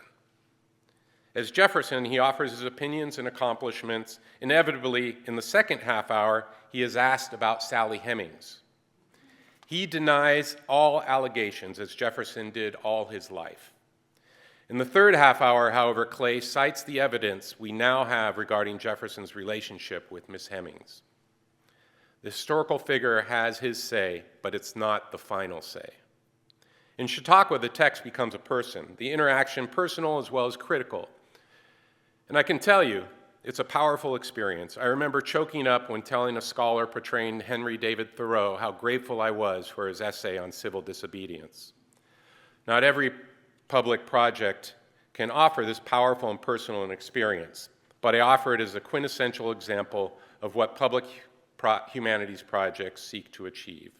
As Jefferson, he offers his opinions and accomplishments. Inevitably, in the second half hour, he is asked about Sally Hemings. He denies all allegations, as Jefferson did all his life. In the third half hour, however, Clay cites the evidence we now have regarding Jefferson's relationship with Miss Hemings. The historical figure has his say, but it's not the final say. In Chautauqua, the text becomes a person, the interaction personal as well as critical. And I can tell you, it's a powerful experience. I remember choking up when telling a scholar portraying Henry David Thoreau how grateful I was for his essay on civil disobedience. Not every public project can offer this powerful and personal experience, but I offer it as a quintessential example of what public humanities projects seek to achieve.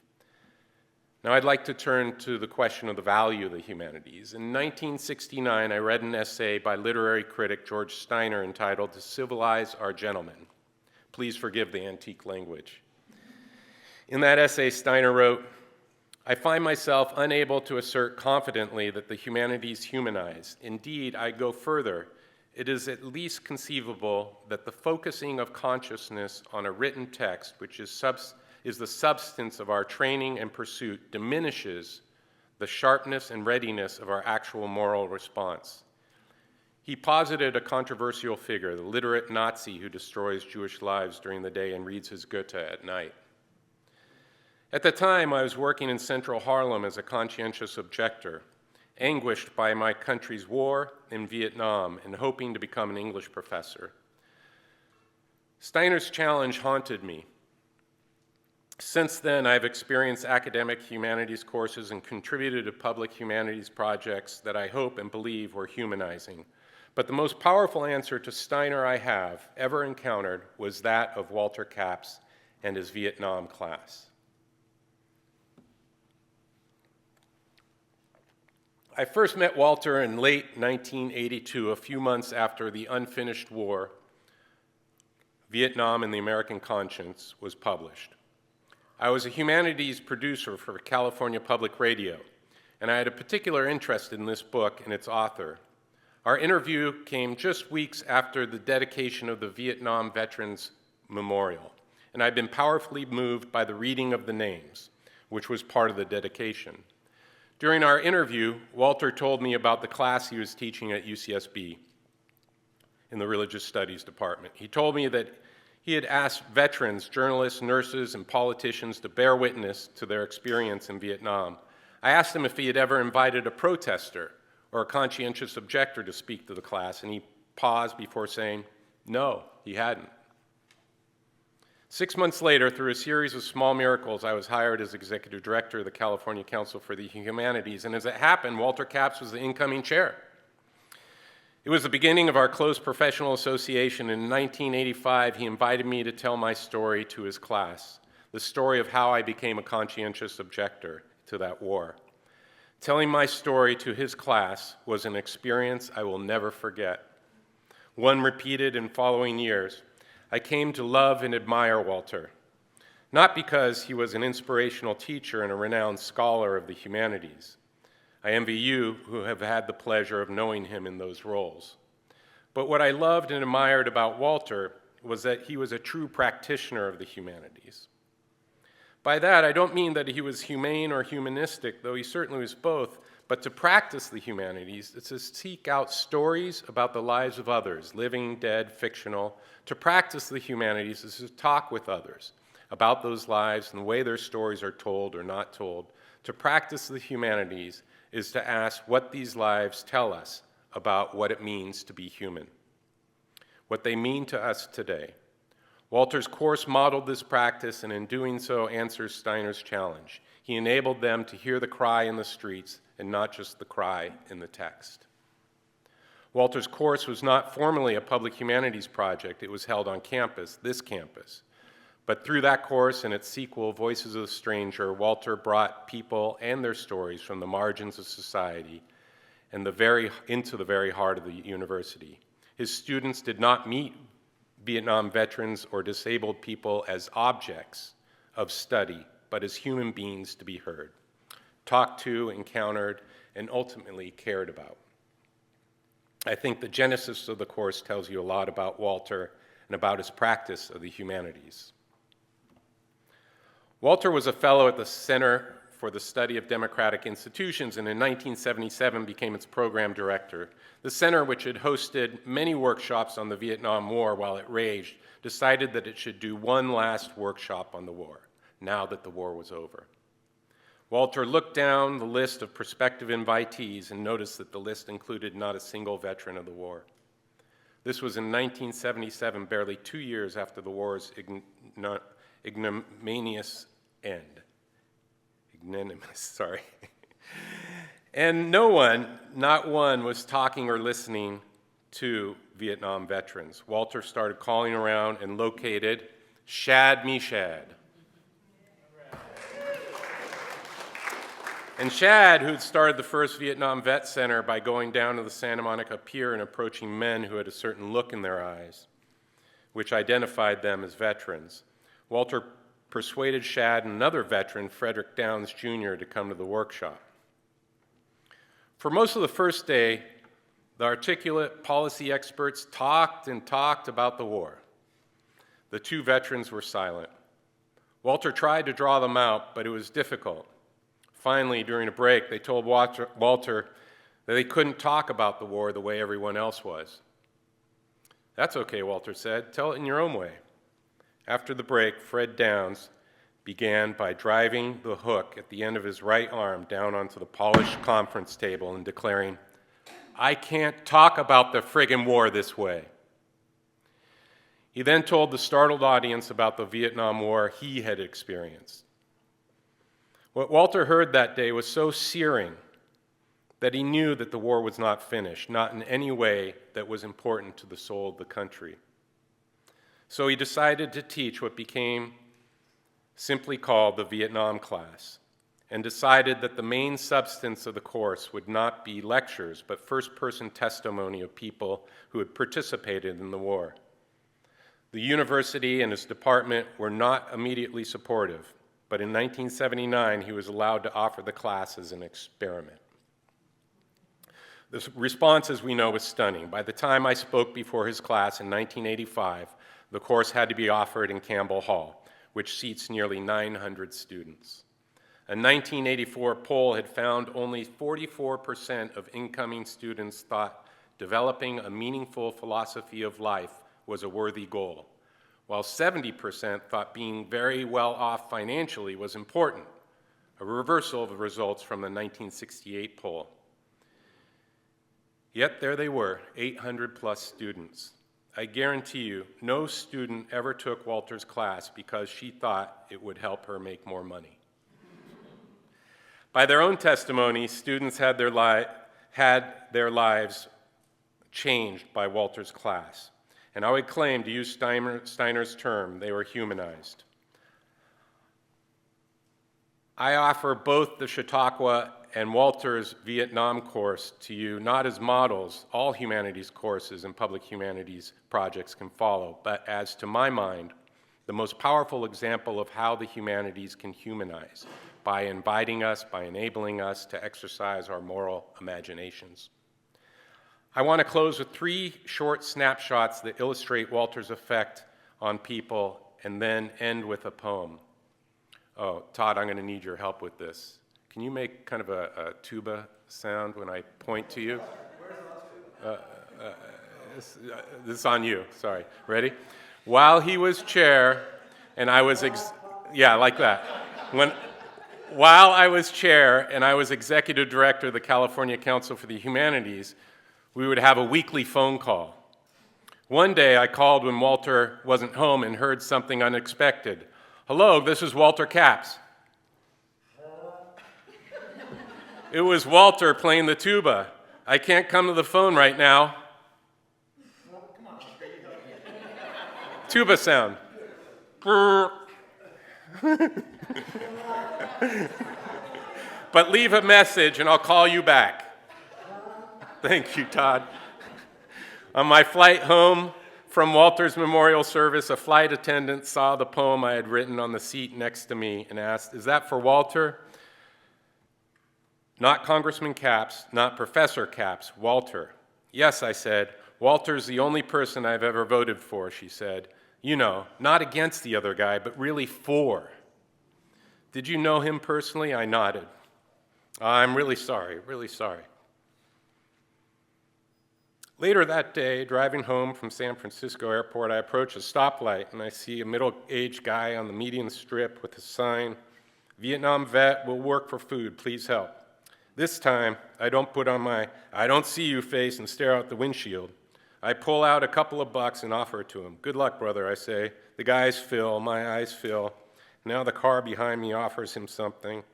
Now I'd like to turn to the question of the value of the humanities. In 1969, I read an essay by literary critic George Steiner entitled "To Civilize Our Gentlemen." Please forgive the antique language. In that essay, Steiner wrote, "I find myself unable to assert confidently that the humanities humanize. Indeed, I go further. It is at least conceivable that the focusing of consciousness on a written text, which is the substance of our training and pursuit, diminishes the sharpness and readiness of our actual moral response." He posited a controversial figure, the literate Nazi who destroys Jewish lives during the day and reads his Goethe at night. At the time, I was working in central Harlem as a conscientious objector, anguished by my country's war in Vietnam and hoping to become an English professor. Steiner's challenge haunted me. Since then, I've experienced academic humanities courses and contributed to public humanities projects that I hope and believe were humanizing. But the most powerful answer to Steiner I have ever encountered was that of Walter Capps and his Vietnam class. I first met Walter in late 1982, a few months after the unfinished war, Vietnam and the American Conscience, was published. I was a humanities producer for California Public Radio, and I had a particular interest in this book and its author. Our interview came just weeks after the dedication of the Vietnam Veterans Memorial, and I'd been powerfully moved by the reading of the names, which was part of the dedication. During our interview, Walter told me about the class he was teaching at UCSB in the Religious Studies department. He told me that he had asked veterans, journalists, nurses, and politicians to bear witness to their experience in Vietnam. I asked him if he had ever invited a protester or a conscientious objector to speak to the class, and he paused before saying, no, he hadn't. 6 months later, through a series of small miracles, I was hired as executive director of the California Council for the Humanities, and as it happened, Walter Capps was the incoming chair. It was the beginning of our close professional association. In 1985, he invited me to tell my story to his class, the story of how I became a conscientious objector to that war. Telling my story to his class was an experience I will never forget, one repeated in following years. I came to love and admire Walter, not because he was an inspirational teacher and a renowned scholar of the humanities. I envy you who have had the pleasure of knowing him in those roles. But what I loved and admired about Walter was that he was a true practitioner of the humanities. By that, I don't mean that he was humane or humanistic, though he certainly was both, but to practice the humanities is to seek out stories about the lives of others, living, dead, fictional. To practice the humanities is to talk with others about those lives and the way their stories are told or not told. To practice the humanities is to ask what these lives tell us about what it means to be human, what they mean to us today. Walter's course modeled this practice, and in doing so answers Steiner's challenge. He enabled them to hear the cry in the streets and not just the cry in the text. Walter's course was not formally a public humanities project. It was held on campus, this campus. But through that course and its sequel, Voices of the Stranger, Walter brought people and their stories from the margins of society and into the very heart of the university. His students did not meet Vietnam veterans or disabled people as objects of study, but as human beings to be heard, talked to, encountered, and ultimately cared about. I think the genesis of the course tells you a lot about Walter and about his practice of the humanities. Walter was a fellow at the Center for the Study of Democratic Institutions, and in 1977 became its program director. The center, which had hosted many workshops on the Vietnam War while it raged, decided that it should do one last workshop on the war, now that the war was over. Walter looked down the list of prospective invitees and noticed that the list included not a single veteran of the war. This was in 1977, barely 2 years after the war's ignominious end. Sorry. And no one, not one, was talking or listening to Vietnam veterans. Walter started calling around and located Shad Me Shad. And Shad, who'd started the first Vietnam Vet Center by going down to the Santa Monica Pier and approaching men who had a certain look in their eyes, which identified them as veterans. Walter persuaded Shad and another veteran, Frederick Downs Jr., to come to the workshop. For most of the first day, the articulate policy experts talked and talked about the war. The two veterans were silent. Walter tried to draw them out, but it was difficult. Finally, during a break, they told Walter that they couldn't talk about the war the way everyone else was. "That's okay," Walter said. "Tell it in your own way." After the break, Fred Downs began by driving the hook at the end of his right arm down onto the polished conference table and declaring, "I can't talk about the friggin' war this way." He then told the startled audience about the Vietnam War he had experienced. What Walter heard that day was so searing that he knew that the war was not finished, not in any way that was important to the soul of the country. So he decided to teach what became simply called the Vietnam class, and decided that the main substance of the course would not be lectures, but first-person testimony of people who had participated in the war. The university and its department were not immediately supportive, but in 1979, he was allowed to offer the class as an experiment. The response, as we know, was stunning. By the time I spoke before his class in 1985, the course had to be offered in Campbell Hall, which seats nearly 900 students. A 1984 poll had found only 44% of incoming students thought developing a meaningful philosophy of life was a worthy goal, while 70% thought being very well off financially was important, a reversal of the results from the 1968 poll. Yet there they were, 800 plus students. I guarantee you, no student ever took Walter's class because she thought it would help her make more money. By their own testimony, students had their lives changed by Walter's class. And I would claim, to use Steiner's term, they were humanized. I offer both the Chautauqua and Walter's Vietnam course to you not as models. All humanities courses and public humanities projects can follow, but as, to my mind, the most powerful example of how the humanities can humanize, by inviting us, by enabling us to exercise our moral imaginations. I want to close with 3 short snapshots that illustrate Walter's effect on people, and then end with a poem. Oh, Todd, I'm going to need your help with this. Can you make kind of a tuba sound when I point to you? This is on you, sorry. Ready? While he was chair, and I was, yeah, like that. While I was chair and I was executive director of the California Council for the Humanities, we would have a weekly phone call. One day I called when Walter wasn't home and heard something unexpected. "Hello, this is Walter Capps." It was Walter playing the tuba. "I can't come to the phone right now." Tuba sound. "But leave a message and I'll call you back." Thank you, Todd. On my flight home From Walter's memorial service, a flight attendant saw the poem I had written on the seat next to me and asked, "Is that for Walter?" "Not Congressman Capps, not Professor Capps, Walter." "Yes," I said. "Walter's the only person I've ever voted for," she said. "You know, not against the other guy, but really for." "Did you know him personally?" I nodded. "I'm really sorry, really sorry." Later that day, driving home from San Francisco Airport, I approach a stoplight and I see a middle-aged guy on the median strip with a sign, "Vietnam vet, will work for food, please help." This time, I don't put on my "I don't see you" face and stare out the windshield. I pull out a couple of bucks and offer it to him. "Good luck, brother," I say. The guys fill, my eyes fill. Now the car behind me offers him something.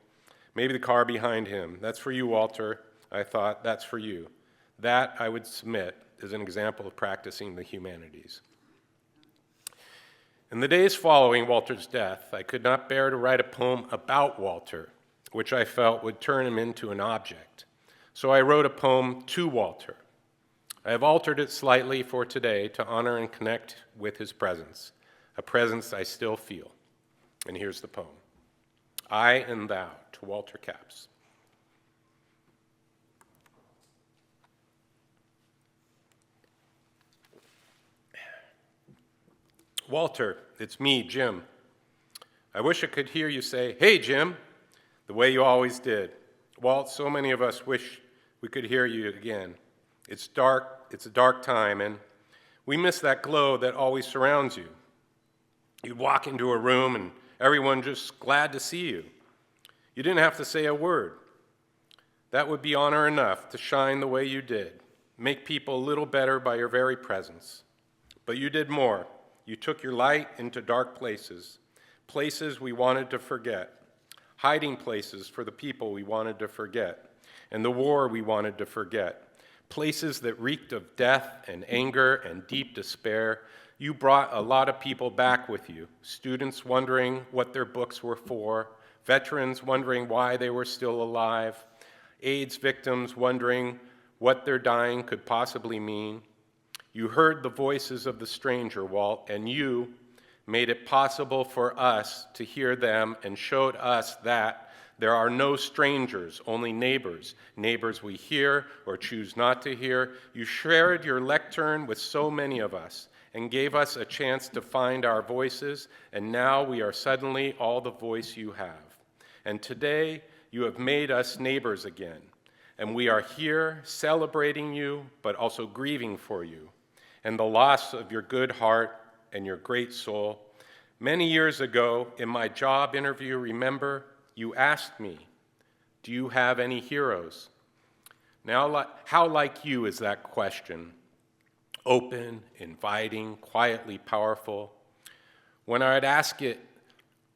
Maybe the car behind him. "That's for you, Walter." I thought, "That's for you." That, I would submit, is an example of practicing the humanities. In the days following Walter's death, I could not bear to write a poem about Walter, which I felt would turn him into an object. So I wrote a poem to Walter. I have altered it slightly for today to honor and connect with his presence, a presence I still feel. And here's the poem. I and Thou, to Walter Capps. Walter, it's me, Jim. I wish I could hear you say, "Hey, Jim," the way you always did. Walt, so many of us wish we could hear you again. It's dark, it's a dark time, and we miss that glow that always surrounds you. You'd walk into a room and everyone just glad to see you. You didn't have to say a word. That would be honor enough to shine the way you did, make people a little better by your very presence. But you did more. You took your light into dark places, places we wanted to forget, hiding places for the people we wanted to forget, and the war we wanted to forget, places that reeked of death and anger and deep despair. You brought a lot of people back with you, students wondering what their books were for, veterans wondering why they were still alive, AIDS victims wondering what their dying could possibly mean. You heard the voices of the stranger, Walt, and you made it possible for us to hear them and showed us that there are no strangers, only neighbors, neighbors we hear or choose not to hear. You shared your lectern with so many of us and gave us a chance to find our voices, and now we are suddenly all the voice you have. And today, you have made us neighbors again, and we are here celebrating you, but also grieving for you, and the loss of your good heart and your great soul. Many years ago, in my job interview, remember, you asked me, "Do you have any heroes?" Now, how like you is that question? Open, inviting, quietly powerful. When I'd ask it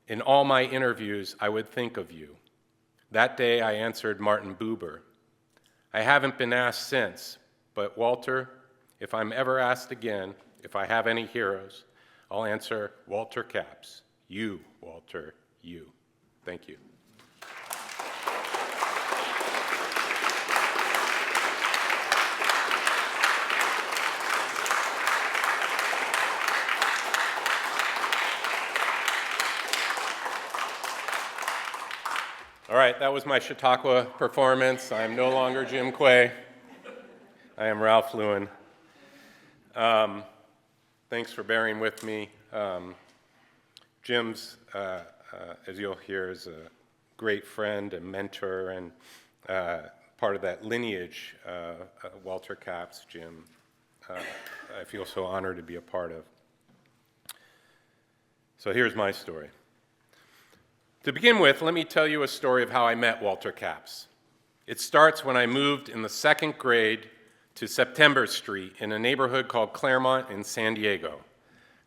in all my interviews, I would think of you. That day, I answered Martin Buber. I haven't been asked since, but Walter, if I'm ever asked again if I have any heroes, I'll answer Walter Capps. You, Walter, you. Thank you. All right, that was my Chautauqua performance. I am no longer Jim Quay. I am Ralph Lewin. Thanks for bearing with me. Jim's, as you'll hear, is a great friend and mentor and part of that lineage, Walter Capps, Jim. I feel so honored to be a part of. So here's my story. To begin with, let me tell you a story of how I met Walter Capps. It starts when I moved in the second grade to September Street in a neighborhood called Claremont in San Diego.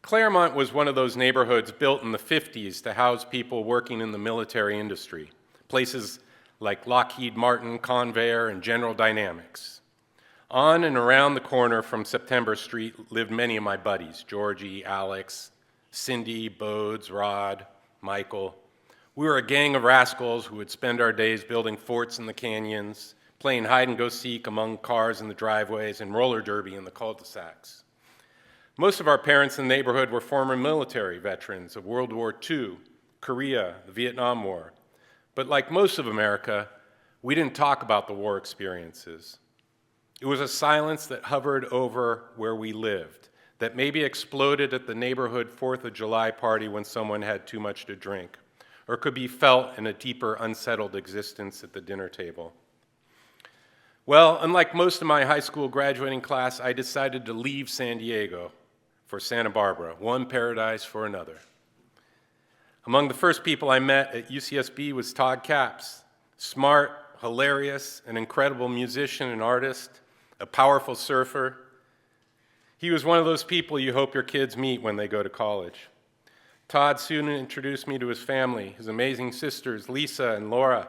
Claremont was one of those neighborhoods built in the 50s to house people working in the military industry, places like Lockheed Martin, Convair, and General Dynamics. On and around the corner from September Street lived many of my buddies, Georgie, Alex, Cindy, Bodes, Rod, Michael. We were a gang of rascals who would spend our days building forts in the canyons, playing hide-and-go-seek among cars in the driveways, and roller derby in the cul-de-sacs. Most of our parents in the neighborhood were former military veterans of World War II, Korea, the Vietnam War. But like most of America, we didn't talk about the war experiences. It was a silence that hovered over where we lived, that maybe exploded at the neighborhood 4th of July party when someone had too much to drink, or could be felt in a deeper, unsettled existence at the dinner table. Well, unlike most of my high school graduating class, I decided to leave San Diego for Santa Barbara, one paradise for another. Among the first people I met at UCSB was Todd Capps, smart, hilarious, an incredible musician and artist, a powerful surfer. He was one of those people you hope your kids meet when they go to college. Todd soon introduced me to his family, his amazing sisters, Lisa and Laura,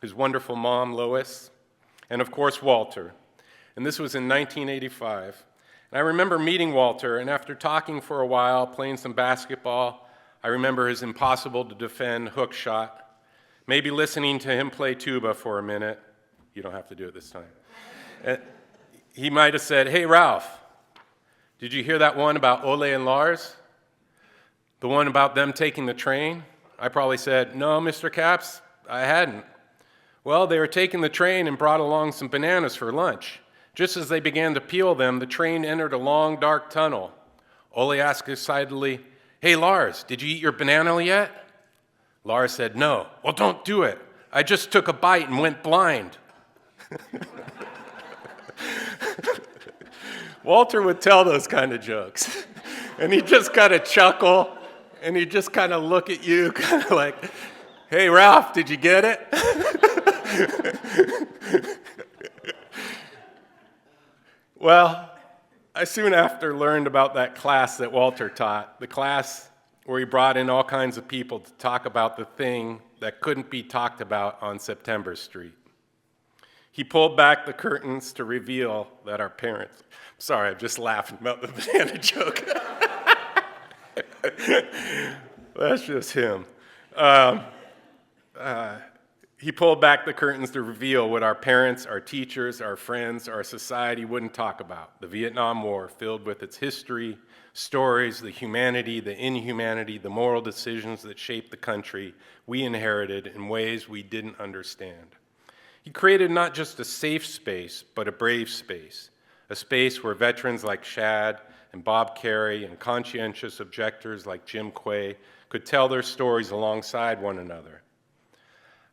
his wonderful mom, Lois, and of course, Walter. And this was in 1985. And I remember meeting Walter, and after talking for a while, playing some basketball, I remember his impossible-to-defend hook shot, maybe listening to him play tuba for a minute. You don't have to do it this time. He might have said, "Hey, Ralph, did you hear that one about Ole and Lars? The one about them taking the train?" I probably said, "No, Mr. Capps, I hadn't." "Well, they were taking the train and brought along some bananas for lunch. Just as they began to peel them, the train entered a long, dark tunnel. Ole asked excitedly, 'Hey, Lars, did you eat your banana yet?' Lars said, 'No.' 'Well, don't do it. I just took a bite and went blind.'" Walter would tell those kind of jokes. And he'd just kind of chuckle, and he'd just kind of look at you, kind of like, "Hey, Ralph, did you get it?" Well, I soon after learned about that class that Walter taught, the class where he brought in all kinds of people to talk about the thing that couldn't be talked about on September Street. He pulled back the curtains to reveal that our parents... Sorry, I'm just laughing about the banana joke. That's just him. He pulled back the curtains to reveal what our parents, our teachers, our friends, our society wouldn't talk about. The Vietnam War, filled with its history, stories, the humanity, the inhumanity, the moral decisions that shaped the country we inherited in ways we didn't understand. He created not just a safe space, but a brave space, a space where veterans like Shad and Bob Carey and conscientious objectors like Jim Quay could tell their stories alongside one another.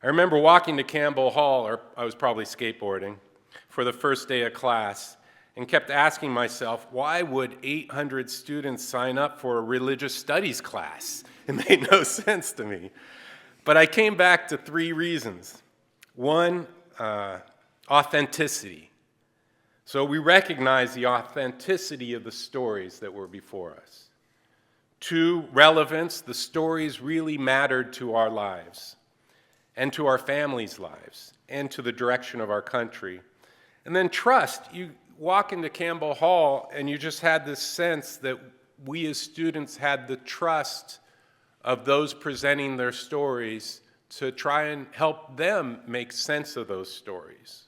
I remember walking to Campbell Hall, or I was probably skateboarding, for the first day of class, and kept asking myself, why would 800 students sign up for a religious studies class? It made no sense to me. But I came back to 3 reasons. 1, authenticity. So we recognize the authenticity of the stories that were before us. 2, relevance. The stories really mattered to our lives, and to our families' lives, and to the direction of our country. And then trust. You walk into Campbell Hall, and you just had this sense that we as students had the trust of those presenting their stories to try and help them make sense of those stories.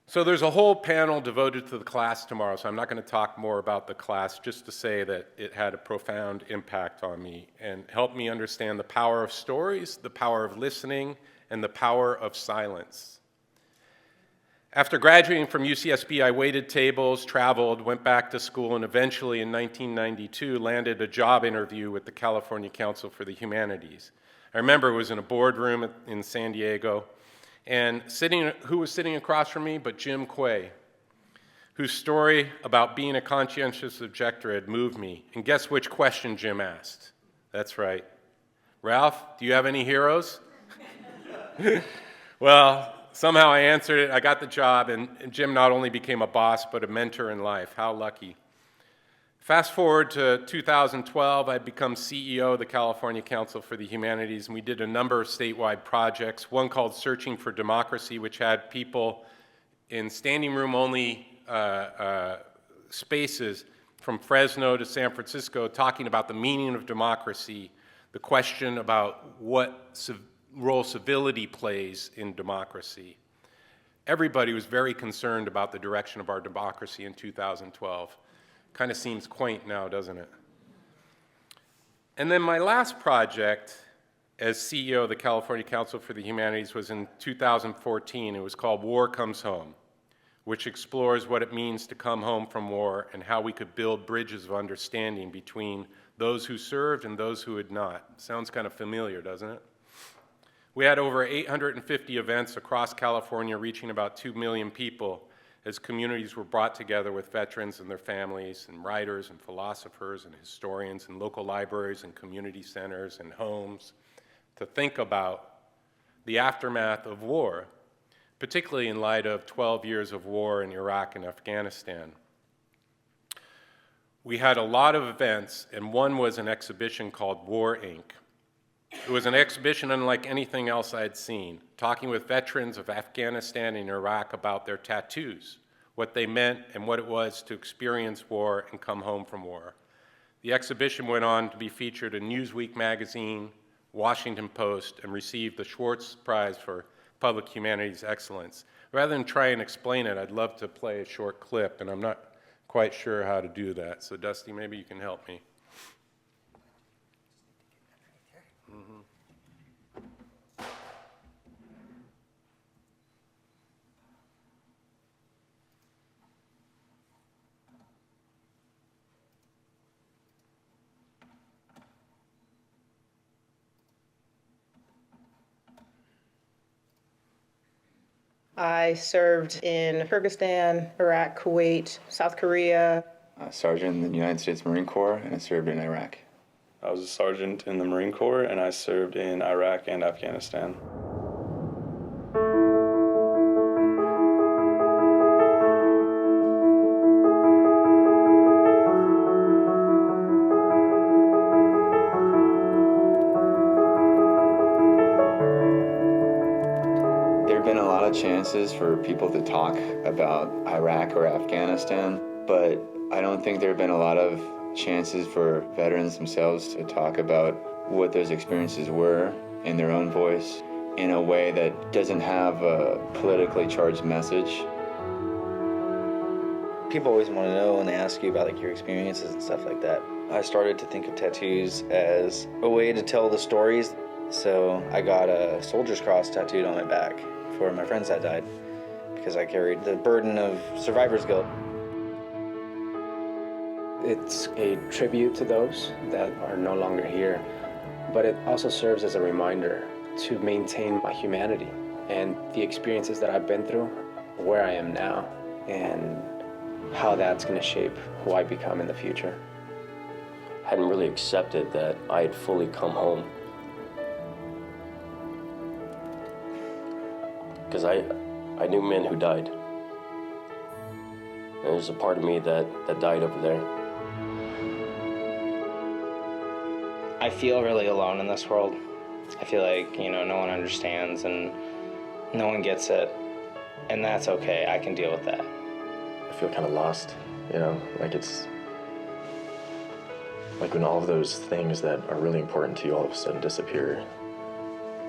So there's a whole panel devoted to the class tomorrow, so I'm not going to talk more about the class, just to say that it had a profound impact on me and helped me understand the power of stories, the power of listening, and the power of silence. After graduating from UCSB, I waited tables, traveled, went back to school, and eventually in 1992 landed a job interview with the California Council for the Humanities. I remember it was in a boardroom in San Diego, and who was sitting across from me but Jim Quay, whose story about being a conscientious objector had moved me. And guess which question Jim asked? That's right. "Ralph, do you have any heroes?" Well, somehow I answered it, I got the job, and Jim not only became a boss, but a mentor in life. How lucky. Fast forward to 2012, I'd become CEO of the California Council for the Humanities, and we did a number of statewide projects, one called Searching for Democracy, which had people in standing room only spaces from Fresno to San Francisco talking about the meaning of democracy, the question about what role civility plays in democracy. everybody was very concerned about the direction of our democracy in 2012. Kind of seems quaint now, doesn't it? And then my last project as CEO of the California Council for the Humanities was in 2014. It was called War Comes Home, which explores what it means to come home from war and how we could build bridges of understanding between those who served and those who had not. Sounds kind of familiar, doesn't it? We had over 850 events across California, reaching about 2 million people, as communities were brought together with veterans and their families, and writers and philosophers and historians and local libraries and community centers and homes to think about the aftermath of war, particularly in light of 12 years of war in Iraq and Afghanistan. We had a lot of events, and one was an exhibition called War, Inc. It was an exhibition unlike anything else I had seen, talking with veterans of Afghanistan and Iraq about their tattoos, what they meant and what it was to experience war and come home from war. The exhibition went on to be featured in Newsweek magazine, Washington Post, and received the Schwartz Prize for Public Humanities Excellence. Rather than try and explain it, I'd love to play a short clip, and I'm not quite sure how to do that. So Dusty, maybe you can help me. I served in Kyrgyzstan, Iraq, Kuwait, South Korea. Sergeant in the United States Marine Corps, and I served in Iraq. I was a sergeant in the Marine Corps, and I served in Iraq and Afghanistan. There have been a lot of chances for people to talk about Iraq or Afghanistan, but I don't think there have been a lot of chances for veterans themselves to talk about what those experiences were in their own voice in a way that doesn't have a politically charged message. People always want to know, and they ask you about like your experiences and stuff like that. I started to think of tattoos as a way to tell the stories. So I got a soldier's cross tattooed on my back for my friends that died because I carried the burden of survivor's guilt. It's a tribute to those that are no longer here, but it also serves as a reminder to maintain my humanity and the experiences that I've been through, where I am now, and how that's going to shape who I become in the future. I hadn't really accepted that I had fully come home. Because I knew men who died. And there's a part of me that died over there. I feel really alone in this world. I feel like, no one understands and no one gets it. And that's okay, I can deal with that. I feel kind of lost, like it's like when all of those things that are really important to you all of a sudden disappear.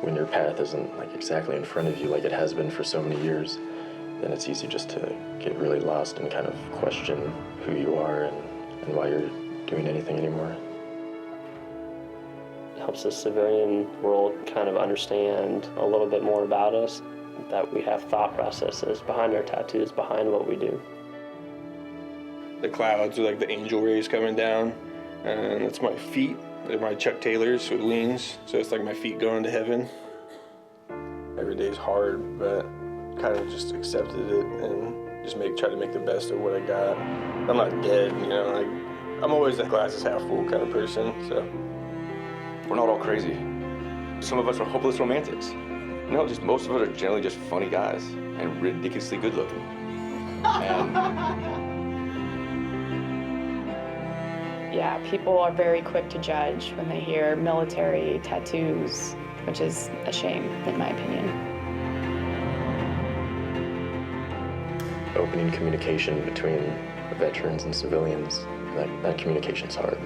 When your path isn't like exactly in front of you like it has been for so many years, then it's easy just to get really lost and kind of question who you are and why you're doing anything anymore. It helps the civilian world kind of understand a little bit more about us, that we have thought processes behind our tattoos, behind what we do. The clouds are like the angel rays coming down, and it's my feet. They're my Chuck Taylors with wings, so it's like my feet going to heaven. Every day's hard, but kind of just accepted it and just try to make the best of what I got. I'm not dead, like I'm always a glass is half full kind of person, so. We're not all crazy. Some of us are hopeless romantics. Just most of us are generally just funny guys and ridiculously good looking. Yeah, people are very quick to judge when they hear military tattoos, which is a shame, in my opinion. Opening communication between veterans and civilians, that communication's hard.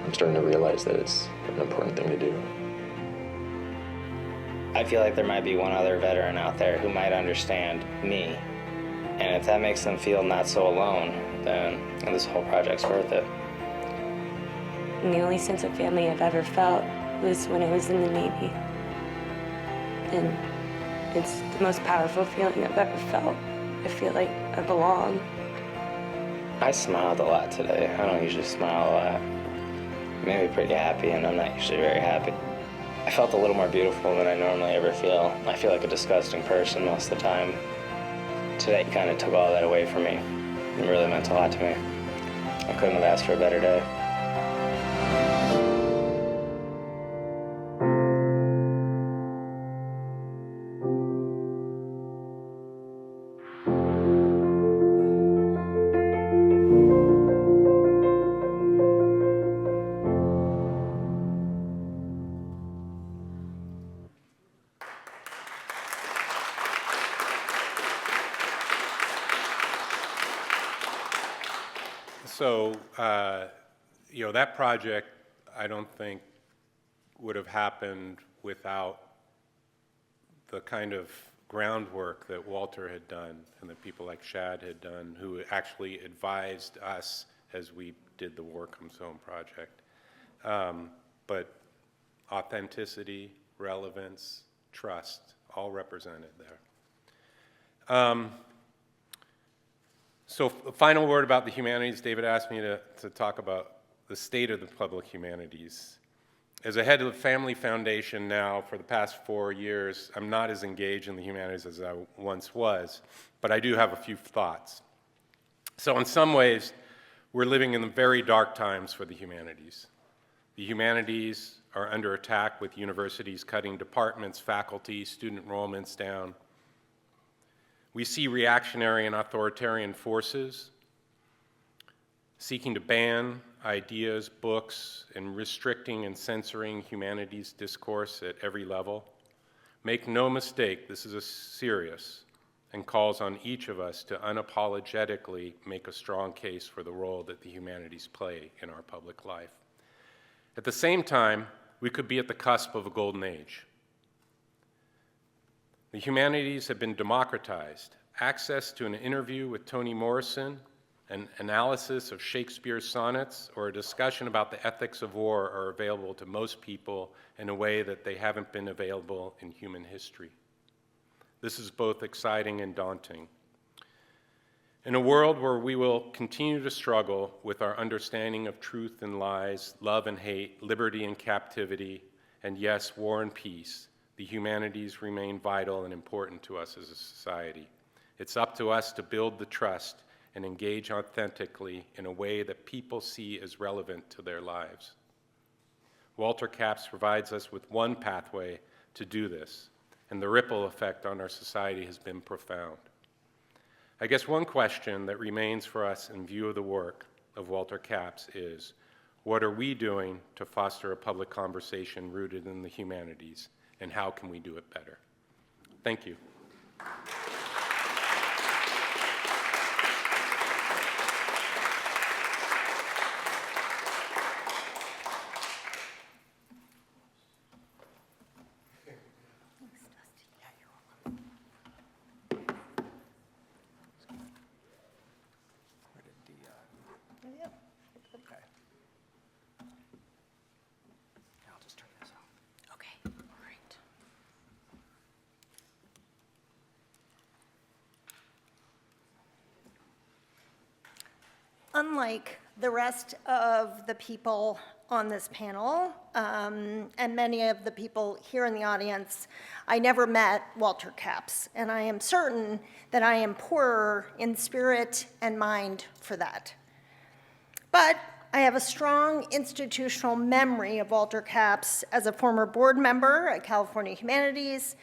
I'm starting to realize that it's an important thing to do. I feel like there might be one other veteran out there who might understand me. And if that makes them feel not so alone, then this whole project's worth it. And the only sense of family I've ever felt was when I was in the Navy. And it's the most powerful feeling I've ever felt. I feel like I belong. I smiled a lot today. I don't usually smile a lot. It made me pretty happy, and I'm not usually very happy. I felt a little more beautiful than I normally ever feel. I feel like a disgusting person most of the time. Today kind of took all that away from me. It really meant a lot to me. I couldn't have asked for a better day. So, that project, I don't think, would have happened without the kind of groundwork that Walter had done and that people like Shad had done, who actually advised us as we did the Warcombe Zone project. But authenticity, relevance, trust, all represented there. So the final word about the humanities. David asked me to talk about the state of the public humanities. As a head of the Family Foundation now for the past 4 years, I'm not as engaged in the humanities as I once was, but I do have a few thoughts. So in some ways, we're living in very dark times for the humanities. The humanities are under attack with universities cutting departments, faculty, student enrollments down. We see reactionary and authoritarian forces seeking to ban ideas, books, and restricting and censoring humanities discourse at every level. Make no mistake, this is serious and calls on each of us to unapologetically make a strong case for the role that the humanities play in our public life. At the same time, we could be at the cusp of a golden age. The humanities have been democratized. Access to an interview with Toni Morrison, an analysis of Shakespeare's sonnets, or a discussion about the ethics of war are available to most people in a way that they haven't been available in human history. This is both exciting and daunting. In a world where we will continue to struggle with our understanding of truth and lies, love and hate, liberty and captivity, and yes, war and peace, the humanities remain vital and important to us as a society. It's up to us to build the trust and engage authentically in a way that people see as relevant to their lives. Walter Capps provides us with one pathway to do this, and the ripple effect on our society has been profound. I guess one question that remains for us in view of the work of Walter Capps is, what are we doing to foster a public conversation rooted in the humanities? And how can we do it better? Thank you. Unlike the rest of the people on this panel, and many of the people here in the audience, I never met Walter Capps, and I am certain that I am poorer in spirit and mind for that. But I have a strong institutional memory of Walter Capps as a former board member at California Humanities,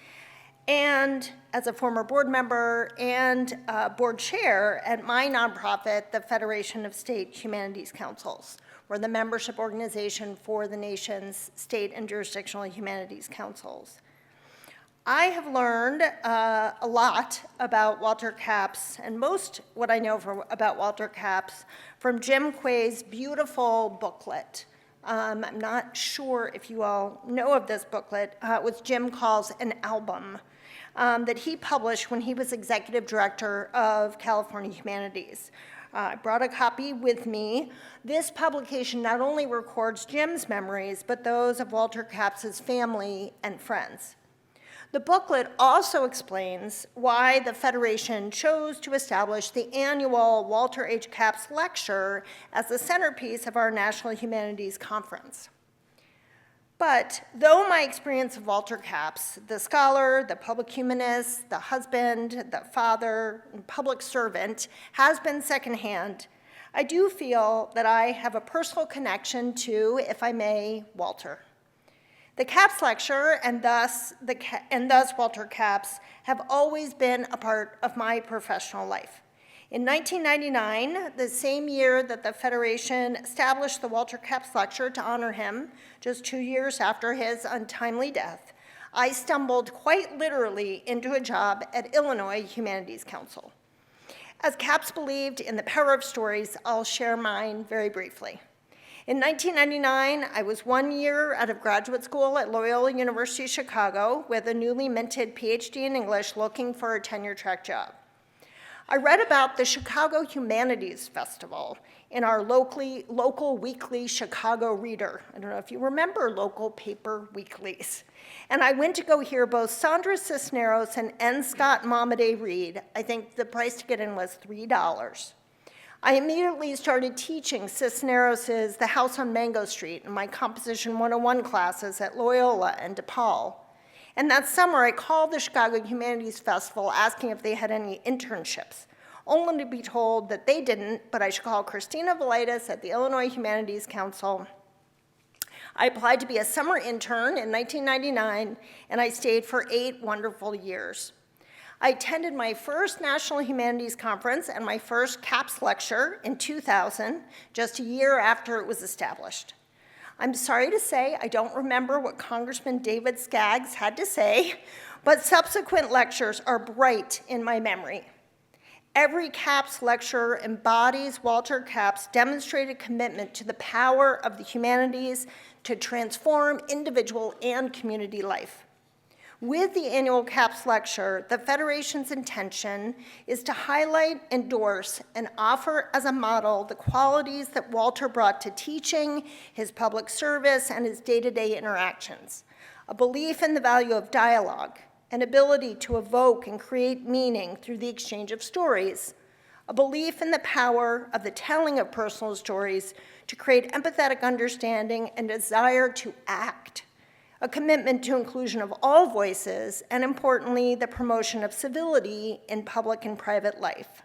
and as a former board member and board chair at my nonprofit, the Federation of State Humanities Councils. We're the membership organization for the nation's state and jurisdictional humanities councils. I have learned a lot about Walter Capps, and most what I know about Walter Capps from Jim Quay's beautiful booklet, I'm not sure if you all know of this booklet, which Jim calls an album, that he published when he was executive director of California Humanities. I brought a copy with me. This publication not only records Jim's memories, but those of Walter Capps' family and friends. The booklet also explains why the Federation chose to establish the annual Walter H. Capps Lecture as the centerpiece of our National Humanities Conference. But though my experience of Walter Capps, the scholar, the public humanist, the husband, the father, and public servant, has been secondhand, I do feel that I have a personal connection to, if I may, Walter. The Capps Lecture, and thus Walter Capps, have always been a part of my professional life. In 1999, the same year that the Federation established the Walter Capps Lecture to honor him, just 2 years after his untimely death, I stumbled quite literally into a job at Illinois Humanities Council. As Capps believed in the power of stories, I'll share mine very briefly. In 1999, I was 1 year out of graduate school at Loyola University Chicago with a newly minted PhD in English looking for a tenure-track job. I read about the Chicago Humanities Festival in our local weekly Chicago Reader. I don't know if you remember local paper weeklies. And I went to go hear both Sandra Cisneros and N. Scott Momaday read. I think the price to get in was $3. I immediately started teaching Cisneros' The House on Mango Street in my Composition 101 classes at Loyola and DePaul. And that summer, I called the Chicago Humanities Festival asking if they had any internships, only to be told that they didn't, but I should call Christina Velitis at the Illinois Humanities Council. I applied to be a summer intern in 1999, and I stayed for 8 wonderful years. I attended my first National Humanities Conference and my first Capps Lecture in 2000, just a year after it was established. I'm sorry to say I don't remember what Congressman David Skaggs had to say, but subsequent lectures are bright in my memory. Every Capps lecture embodies Walter Capps' demonstrated commitment to the power of the humanities to transform individual and community life. With the annual Capps Lecture, the Federation's intention is to highlight, endorse, and offer as a model the qualities that Walter brought to teaching, his public service, and his day-to-day interactions. A belief in the value of dialogue, an ability to evoke and create meaning through the exchange of stories, a belief in the power of the telling of personal stories to create empathetic understanding and desire to act, a commitment to inclusion of all voices, and importantly, the promotion of civility in public and private life.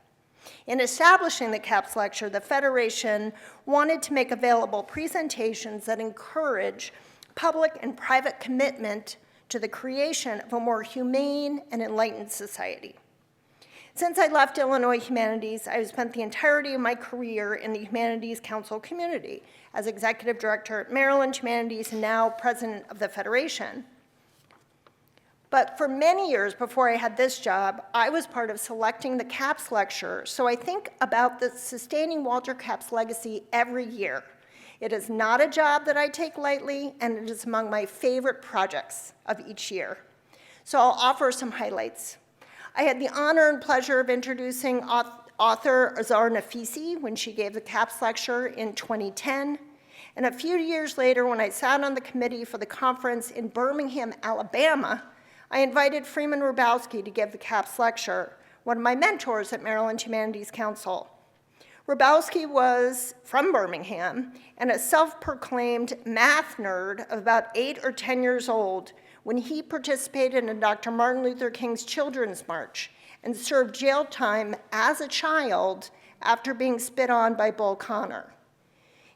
In establishing the Capps Lecture, the Federation wanted to make available presentations that encourage public and private commitment to the creation of a more humane and enlightened society. Since I left Illinois Humanities, I have spent the entirety of my career in the Humanities Council community as executive director at Maryland Humanities and now president of the Federation. But for many years before I had this job, I was part of selecting the Capps Lecture, so I think about the sustaining Walter Capps legacy every year. It is not a job that I take lightly, and it is among my favorite projects of each year. So I'll offer some highlights. I had the honor and pleasure of introducing author Azar Nafisi when she gave the Capps Lecture in 2010. And a few years later, when I sat on the committee for the conference in Birmingham, Alabama, I invited Freeman Hrabowski to give the Capps Lecture, one of my mentors at Maryland Humanities Council. Hrabowski was from Birmingham and a self-proclaimed math nerd of about 8 or 10 years old when he participated in Dr. Martin Luther King's Children's March and served jail time as a child after being spit on by Bull Connor.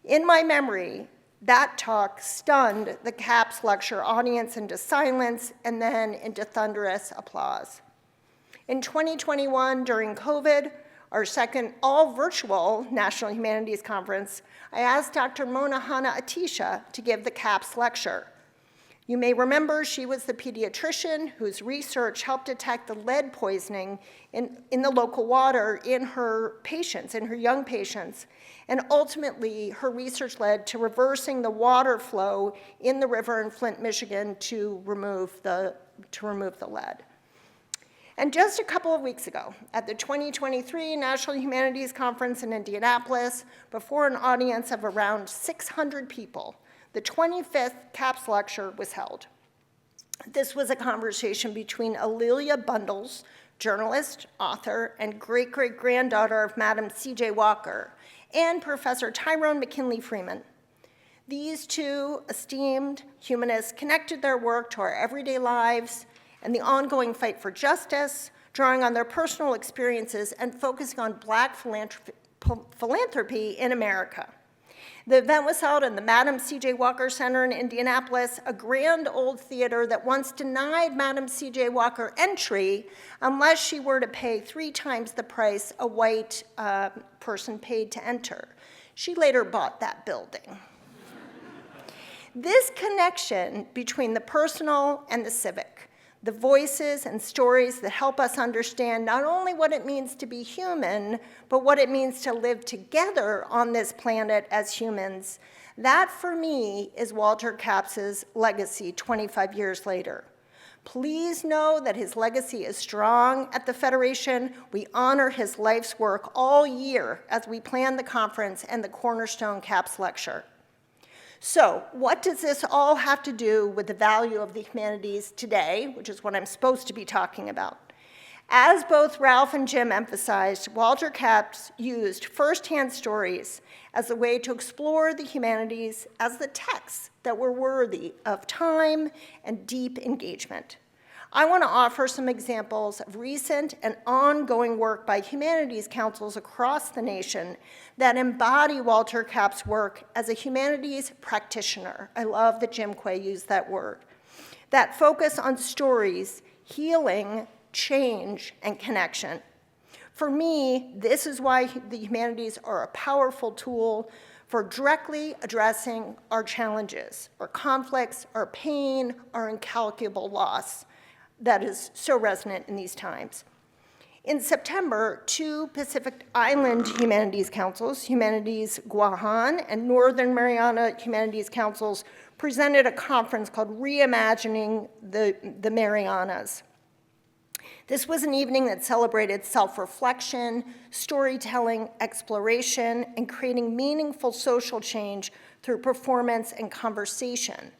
In my memory, that talk stunned the Capps Lecture audience into silence and then into thunderous applause. In 2021, during COVID, our second all-virtual National Humanities Conference, I asked Dr. Mona Hanna-Attisha to give the Capps Lecture. You may remember she was the pediatrician whose research helped detect the lead poisoning in the local water in her patients, in her young patients. And ultimately, her research led to reversing the water flow in the river in Flint, Michigan to remove the lead. And just a couple of weeks ago, at the 2023 National Humanities Conference in Indianapolis, before an audience of around 600 people, the 25th CAPS lecture was held. This was a conversation between Alelia Bundles, journalist, author, and great-great-granddaughter of Madam C.J. Walker, and Professor Tyrone McKinley Freeman. These two esteemed humanists connected their work to our everyday lives and the ongoing fight for justice, drawing on their personal experiences and focusing on Black philanthropy in America. The event was held in the Madam C.J. Walker Center in Indianapolis, a grand old theater that once denied Madam C.J. Walker entry unless she were to pay 3 times the price a white person paid to enter. She later bought that building. This connection between the personal and the civic, the voices and stories that help us understand not only what it means to be human, but what it means to live together on this planet as humans, that for me is Walter Kapps's legacy 25 years later. Please know that his legacy is strong at the Federation. We honor his life's work all year as we plan the conference and the Cornerstone CAPS lecture. So what does this all have to do with the value of the humanities today, which is what I'm supposed to be talking about? As both Ralph and Jim emphasized, Walter Kapps used firsthand stories as a way to explore the humanities as the texts that were worthy of time and deep engagement. I want to offer some examples of recent and ongoing work by humanities councils across the nation that embody Walter Kapp's work as a humanities practitioner. I love that Jim Quay used that word. That focus on stories, healing, change, and connection. For me, this is why the humanities are a powerful tool for directly addressing our challenges, our conflicts, our pain, our incalculable loss that is so resonant in these times. In September, 2 Pacific Island Humanities Councils, Humanities Guahan and Northern Mariana Humanities Councils, presented a conference called Reimagining the Marianas. This was an evening that celebrated self-reflection, storytelling, exploration, and creating meaningful social change through performance and conversation.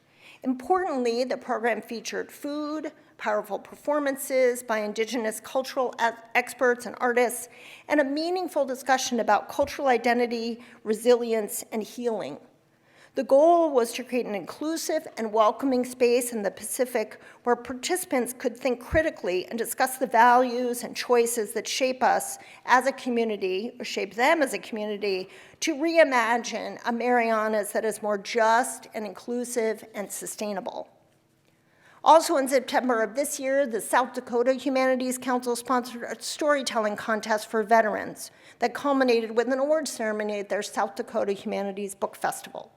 Importantly, the program featured food, powerful performances by Indigenous cultural experts and artists, and a meaningful discussion about cultural identity, resilience, and healing. The goal was to create an inclusive and welcoming space in the Pacific where participants could think critically and discuss the values and choices that shape us as a community, or shape them as a community, to reimagine a Marianas that is more just and inclusive and sustainable. Also in September of this year, the South Dakota Humanities Council sponsored a storytelling contest for veterans that culminated with an award ceremony at their South Dakota Humanities Book Festival.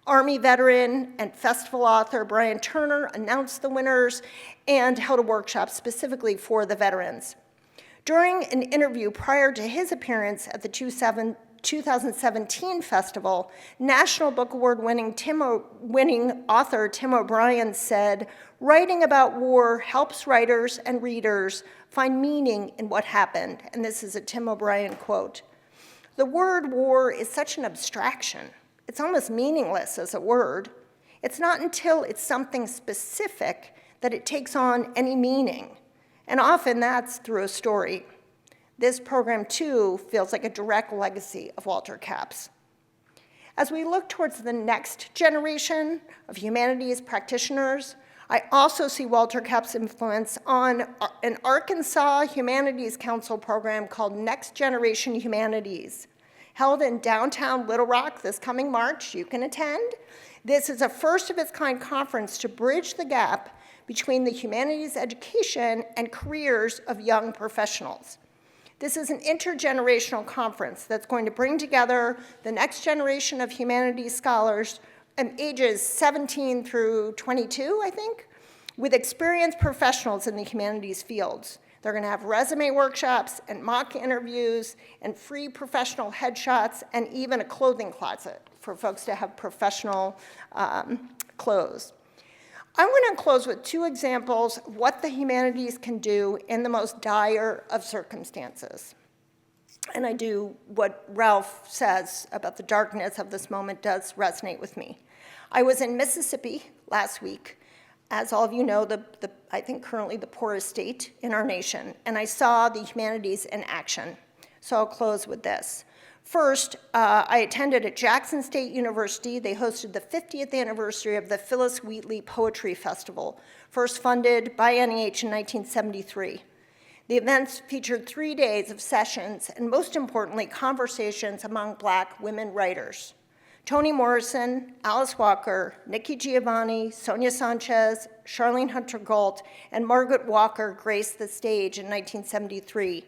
Army veteran and festival author Brian Turner announced the winners and held a workshop specifically for the veterans. During an interview prior to his appearance at the 2017 festival, National Book Award winning author Tim O'Brien said, "Writing about war helps writers and readers find meaning in what happened." And this is a Tim O'Brien quote. "The word war is such an abstraction. It's almost meaningless as a word. It's not until it's something specific that it takes on any meaning. And often that's through a story." This program, too, feels like a direct legacy of Walter Kapp's. As we look towards the next generation of humanities practitioners, I also see Walter Kapp's influence on an Arkansas Humanities Council program called Next Generation Humanities, held in downtown Little Rock this coming March. You can attend. This is a first-of-its-kind conference to bridge the gap between the humanities education and careers of young professionals. This is an intergenerational conference that's going to bring together the next generation of humanities scholars ages 17 through 22, I think, with experienced professionals in the humanities fields. They're going to have resume workshops and mock interviews and free professional headshots and even a clothing closet for folks to have professional clothes. I'm going to close with 2 examples of what the humanities can do in the most dire of circumstances. And I do what Ralph says about the darkness of this moment does resonate with me. I was in Mississippi last week, as all of you know, I think currently the poorest state in our nation, and I saw the humanities in action. So I'll close with this. First, I attended at Jackson State University. They hosted the 50th anniversary of the Phyllis Wheatley Poetry Festival, first funded by NEH in 1973. The events featured 3 days of sessions and, most importantly, conversations among Black women writers. Toni Morrison, Alice Walker, Nikki Giovanni, Sonia Sanchez, Charlene Hunter Galt, and Margaret Walker graced the stage in 1973.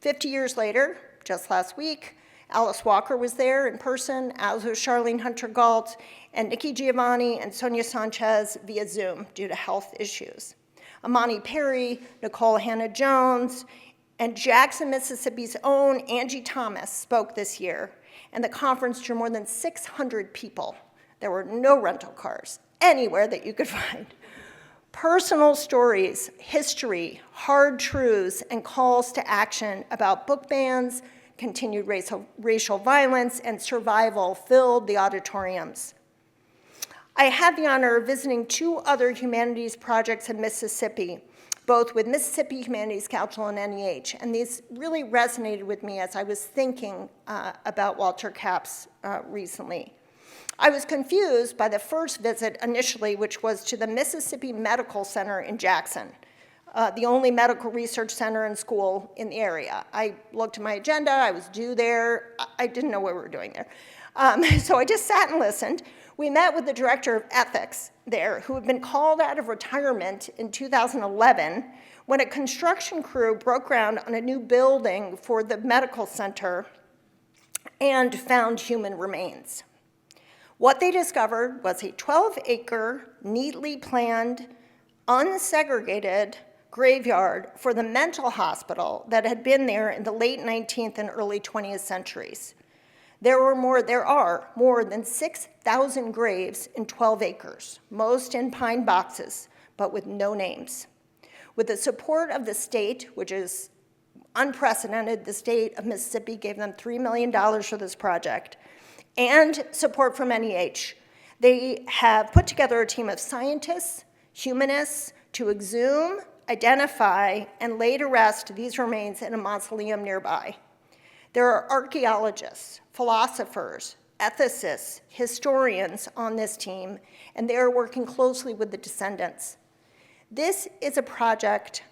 50 years later, just last week, Alice Walker was there in person, as was Charlene Hunter Galt, and Nikki Giovanni and Sonia Sanchez via Zoom due to health issues. Amani Perry, Nicole Hannah-Jones, and Jackson, Mississippi's own Angie Thomas spoke this year, and the conference drew more than 600 people. There were no rental cars anywhere that you could find. Personal stories, history, hard truths, and calls to action about book bans, continued racial violence, and survival filled the auditoriums. I had the honor of visiting 2 other humanities projects in Mississippi, both with Mississippi Humanities Council and NEH, and these really resonated with me as I was thinking about Walter Capps recently. I was confused by the first visit initially, which was to the Mississippi Medical Center in Jackson, the only medical research center and school in the area. I looked at my agenda, I was due there, I didn't know what we were doing there. So I just sat and listened. We met with the director of ethics there, who had been called out of retirement in 2011 when a construction crew broke ground on a new building for the medical center and found human remains. What they discovered was a 12-acre, neatly planned, unsegregated graveyard for the mental hospital that had been there in the late 19th and early 20th centuries. There are more than 6,000 graves in 12 acres, most in pine boxes, but with no names. With the support of the state, which is unprecedented, the state of Mississippi gave them $3 million for this project, and support from NEH, they have put together a team of scientists, humanists, to exhume, identify, and lay to rest these remains in a mausoleum nearby. There are archaeologists, philosophers, ethicists, historians on this team, and they are working closely with the descendants. This is a project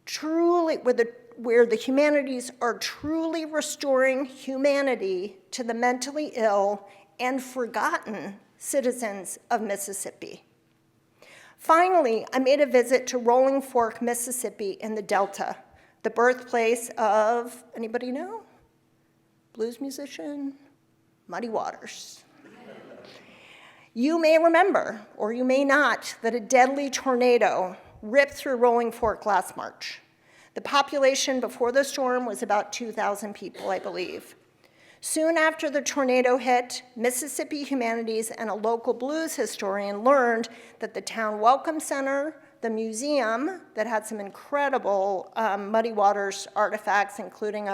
truly where the humanities are truly restoring humanity to the mentally ill and forgotten citizens of Mississippi. Finally, I made a visit to Rolling Fork, Mississippi in the Delta, the birthplace of, anybody know? Blues musician, Muddy Waters. You may remember, or you may not, that a deadly tornado ripped through Rolling Fork last March. The population before the storm was about 2,000 people, I believe. Soon after the tornado hit, Mississippi Humanities and a local blues historian learned that the town welcome center, the museum that had some incredible Muddy Waters artifacts, including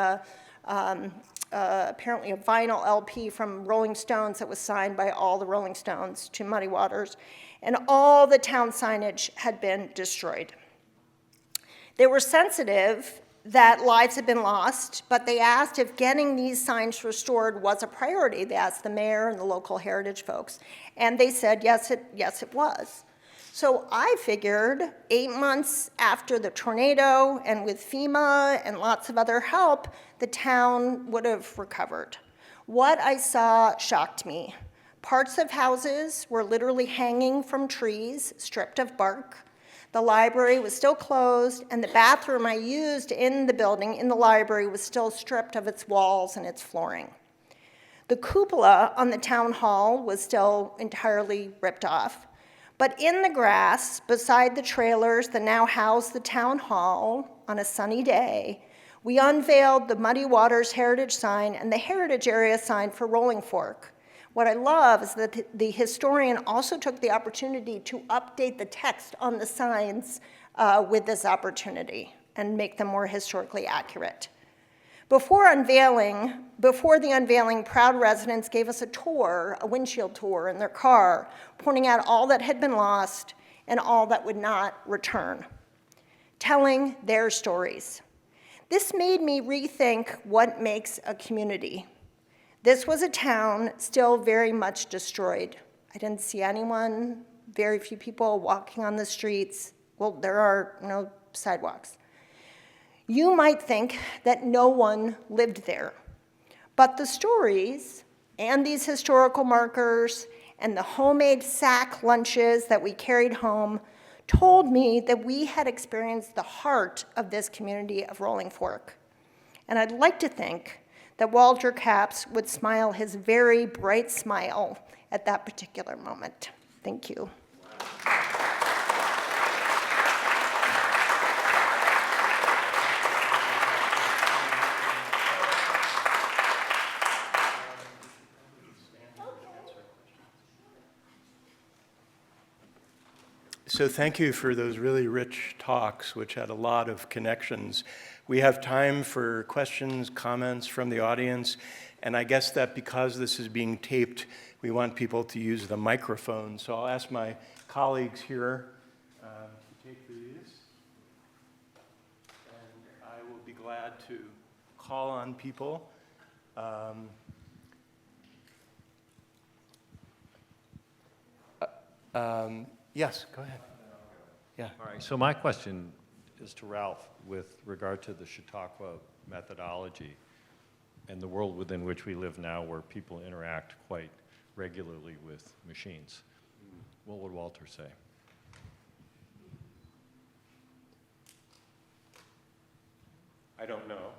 apparently a vinyl LP from Rolling Stones that was signed by all the Rolling Stones to Muddy Waters, and all the town signage had been destroyed. They were sensitive that lives had been lost, but they asked if getting these signs restored was a priority. They asked the mayor and the local heritage folks, and they said yes, it was. So I figured 8 months after the tornado and with FEMA and lots of other help, the town would have recovered. What I saw shocked me. Parts of houses were literally hanging from trees, stripped of bark. The library was still closed, and the bathroom I used in the building, in the library, was still stripped of its walls and its flooring. The cupola on the town hall was still entirely ripped off. But in the grass, beside the trailers that now house the town hall on a sunny day, we unveiled the Muddy Waters Heritage sign and the Heritage Area sign for Rolling Fork. What I love is that the historian also took the opportunity to update the text on the signs with this opportunity and make them more historically accurate. Before the unveiling, proud residents gave us a tour, a windshield tour in their car, pointing out all that had been lost and all that would not return, telling their stories. This made me rethink what makes a community. This was a town still very much destroyed. I didn't see anyone, very few people walking on the streets. Well, there are no sidewalks. You might think that no one lived there, but the stories and these historical markers and the homemade sack lunches that we carried home told me that we had experienced the heart of this community of Rolling Fork. And I'd like to think that Walter Capps would smile his very bright smile at that particular moment. Thank you. So thank you for those really rich talks, which had a lot of connections. We have time for questions, comments from the audience, and I guess that because this is being taped, we want people to use the microphone. So I'll ask my colleagues here to take these, and I will be glad to call on people. Yes, go ahead. Yeah. All right, so my question is to Ralph with regard to the Chautauqua methodology and the world within which we live now where people interact quite regularly with machines. What would Walter say? I don't know.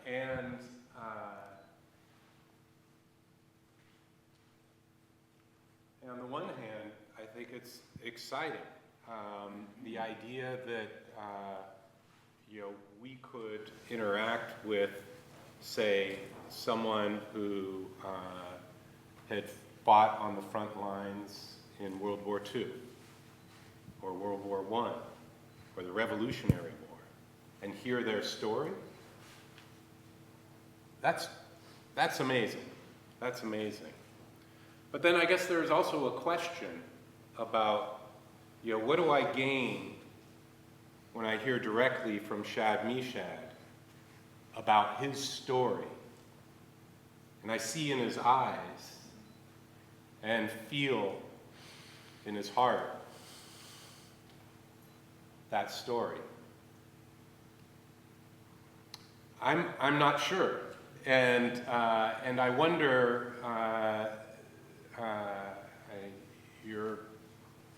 And on the one hand, I think it's exciting. The idea that we could interact with, say, someone who had fought on the front lines in World War II, or World War I, or the Revolutionary War, and hear their story. That's amazing. That's amazing. But then I guess there's also a question about, what do I gain when I hear directly from Shad Meshad about his story? And I see in his eyes and feel in his heart that story. I'm not sure, and I wonder. You're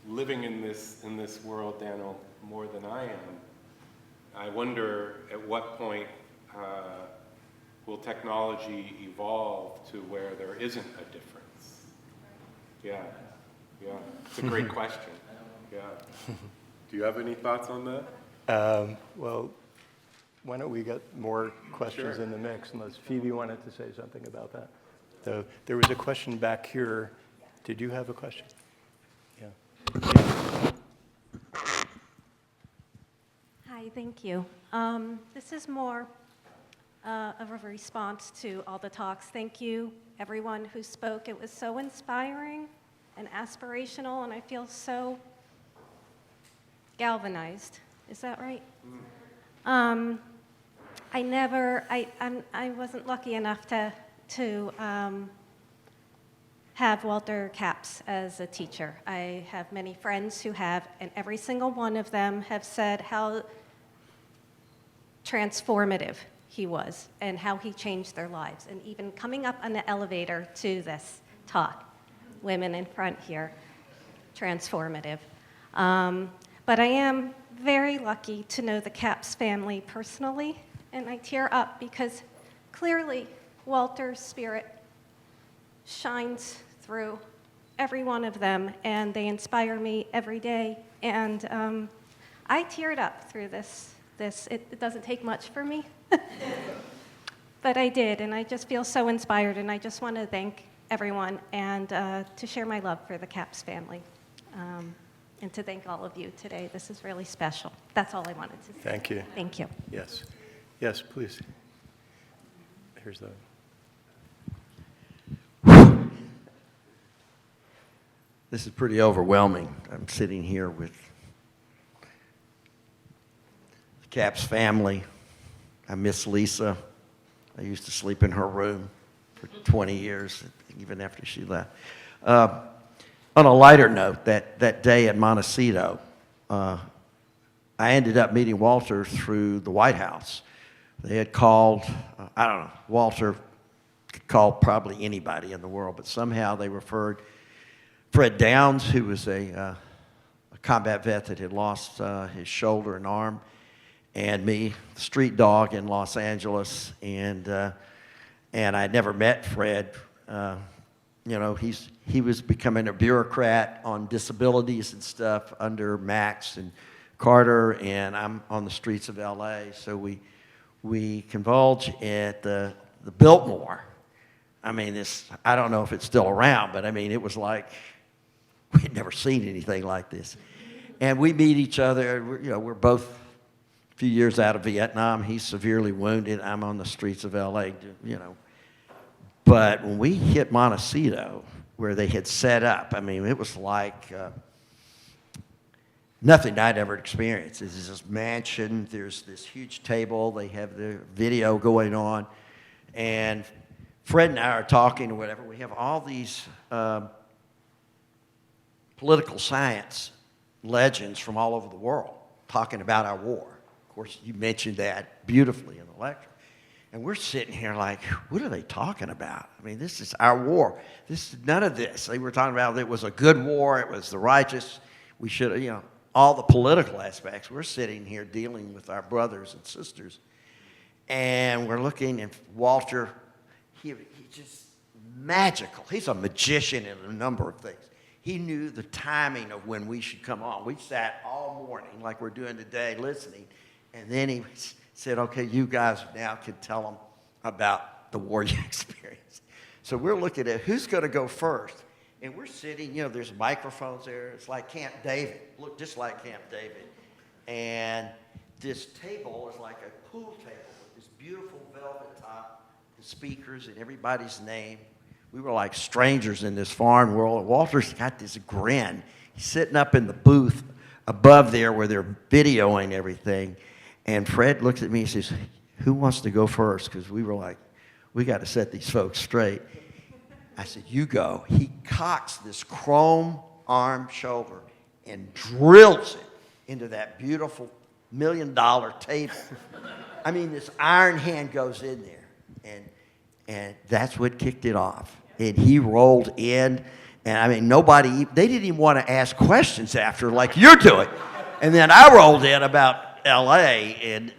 living in this world, Daniel, more than I am. I wonder at what point will technology evolve to where there isn't a difference? Yeah, it's a great question. Yeah. Do you have any thoughts on that? Well, why don't we get more questions in the mix, unless Phoebe wanted to say something about that. So there was a question back here. Did you have a question? Yeah. Hi, thank you. This is more of a response to all the talks. Thank you, everyone who spoke. It was so inspiring and aspirational, and I feel so galvanized. Is that right? I wasn't lucky enough to have Walter Capps as a teacher. I have many friends who have, and every single one of them have said how transformative he was and how he changed their lives. And even coming up on the elevator to this talk, women in front here, transformative. But I am very lucky to know the Capps family personally, and I tear up because clearly Walter's spirit shines through every one of them, and they inspire me every day. And I teared up through this. It doesn't take much for me, but I did, and I just feel so inspired, and I just want to thank everyone and to share my love for the CAPS family, and to thank all of you today. This is really special. That's all I wanted to say. Thank you. Thank you. Yes. Yes, please. Here's the... This is pretty overwhelming. I'm sitting here with the CAPS family. I miss Lisa. I used to sleep in her room for 20 years, even after she left. On a lighter note, that day at Montecito, I ended up meeting Walter through the White House. They had called, I don't know, Walter could call probably anybody in the world, but somehow they referred Fred Downs, who was a combat vet that had lost his shoulder and arm, and me, the street dog in Los Angeles, and I'd never met Fred. You know, he was becoming a bureaucrat on disabilities and stuff under Max and Carter, and I'm on the streets of LA. So we converge at the Biltmore. I mean, I don't know if it's still around, but I mean, it was like we had never seen anything like this. And we meet each other. We're both a few years out of Vietnam. He's severely wounded. I'm on the streets of LA, But when we hit Montecito, where they had set up, I mean, it was like nothing I'd ever experienced. There's this mansion. There's this huge table. They have the video going on. And Fred and I are talking or whatever. We have all these political science legends from all over the world talking about our war. Of course, you mentioned that beautifully in the lecture. And we're sitting here like, what are they talking about? I mean, this is our war. This is none of this. They were talking about it was a good war. It was the righteous. We should, all the political aspects. We're sitting here dealing with our brothers and sisters. And we're looking, and Walter, he's just magical. He's a magician in a number of things. He knew the timing of when we should come on. We sat all morning, like we're doing today, listening. And then he said, okay, you guys now can tell them about the war you experienced. So we're looking at who's going to go first. And we're sitting, there's microphones there. It's like Camp David, look just like Camp David. And this table is like a pool table with this beautiful velvet top, the speakers and everybody's name. We were like strangers in this foreign world. And Walter's got this grin. He's sitting up in the booth above there where they're videoing everything. And Fred looks at me and says, who wants to go first? Because we were like, we got to set these folks straight. I said, you go. He cocks this chrome arm shoulder and drills it into that beautiful $1 million table. I mean, this iron hand goes in there. And that's what kicked it off. And he rolled in. And I mean, they didn't even want to ask questions after like you're doing. And then I rolled in about LA, and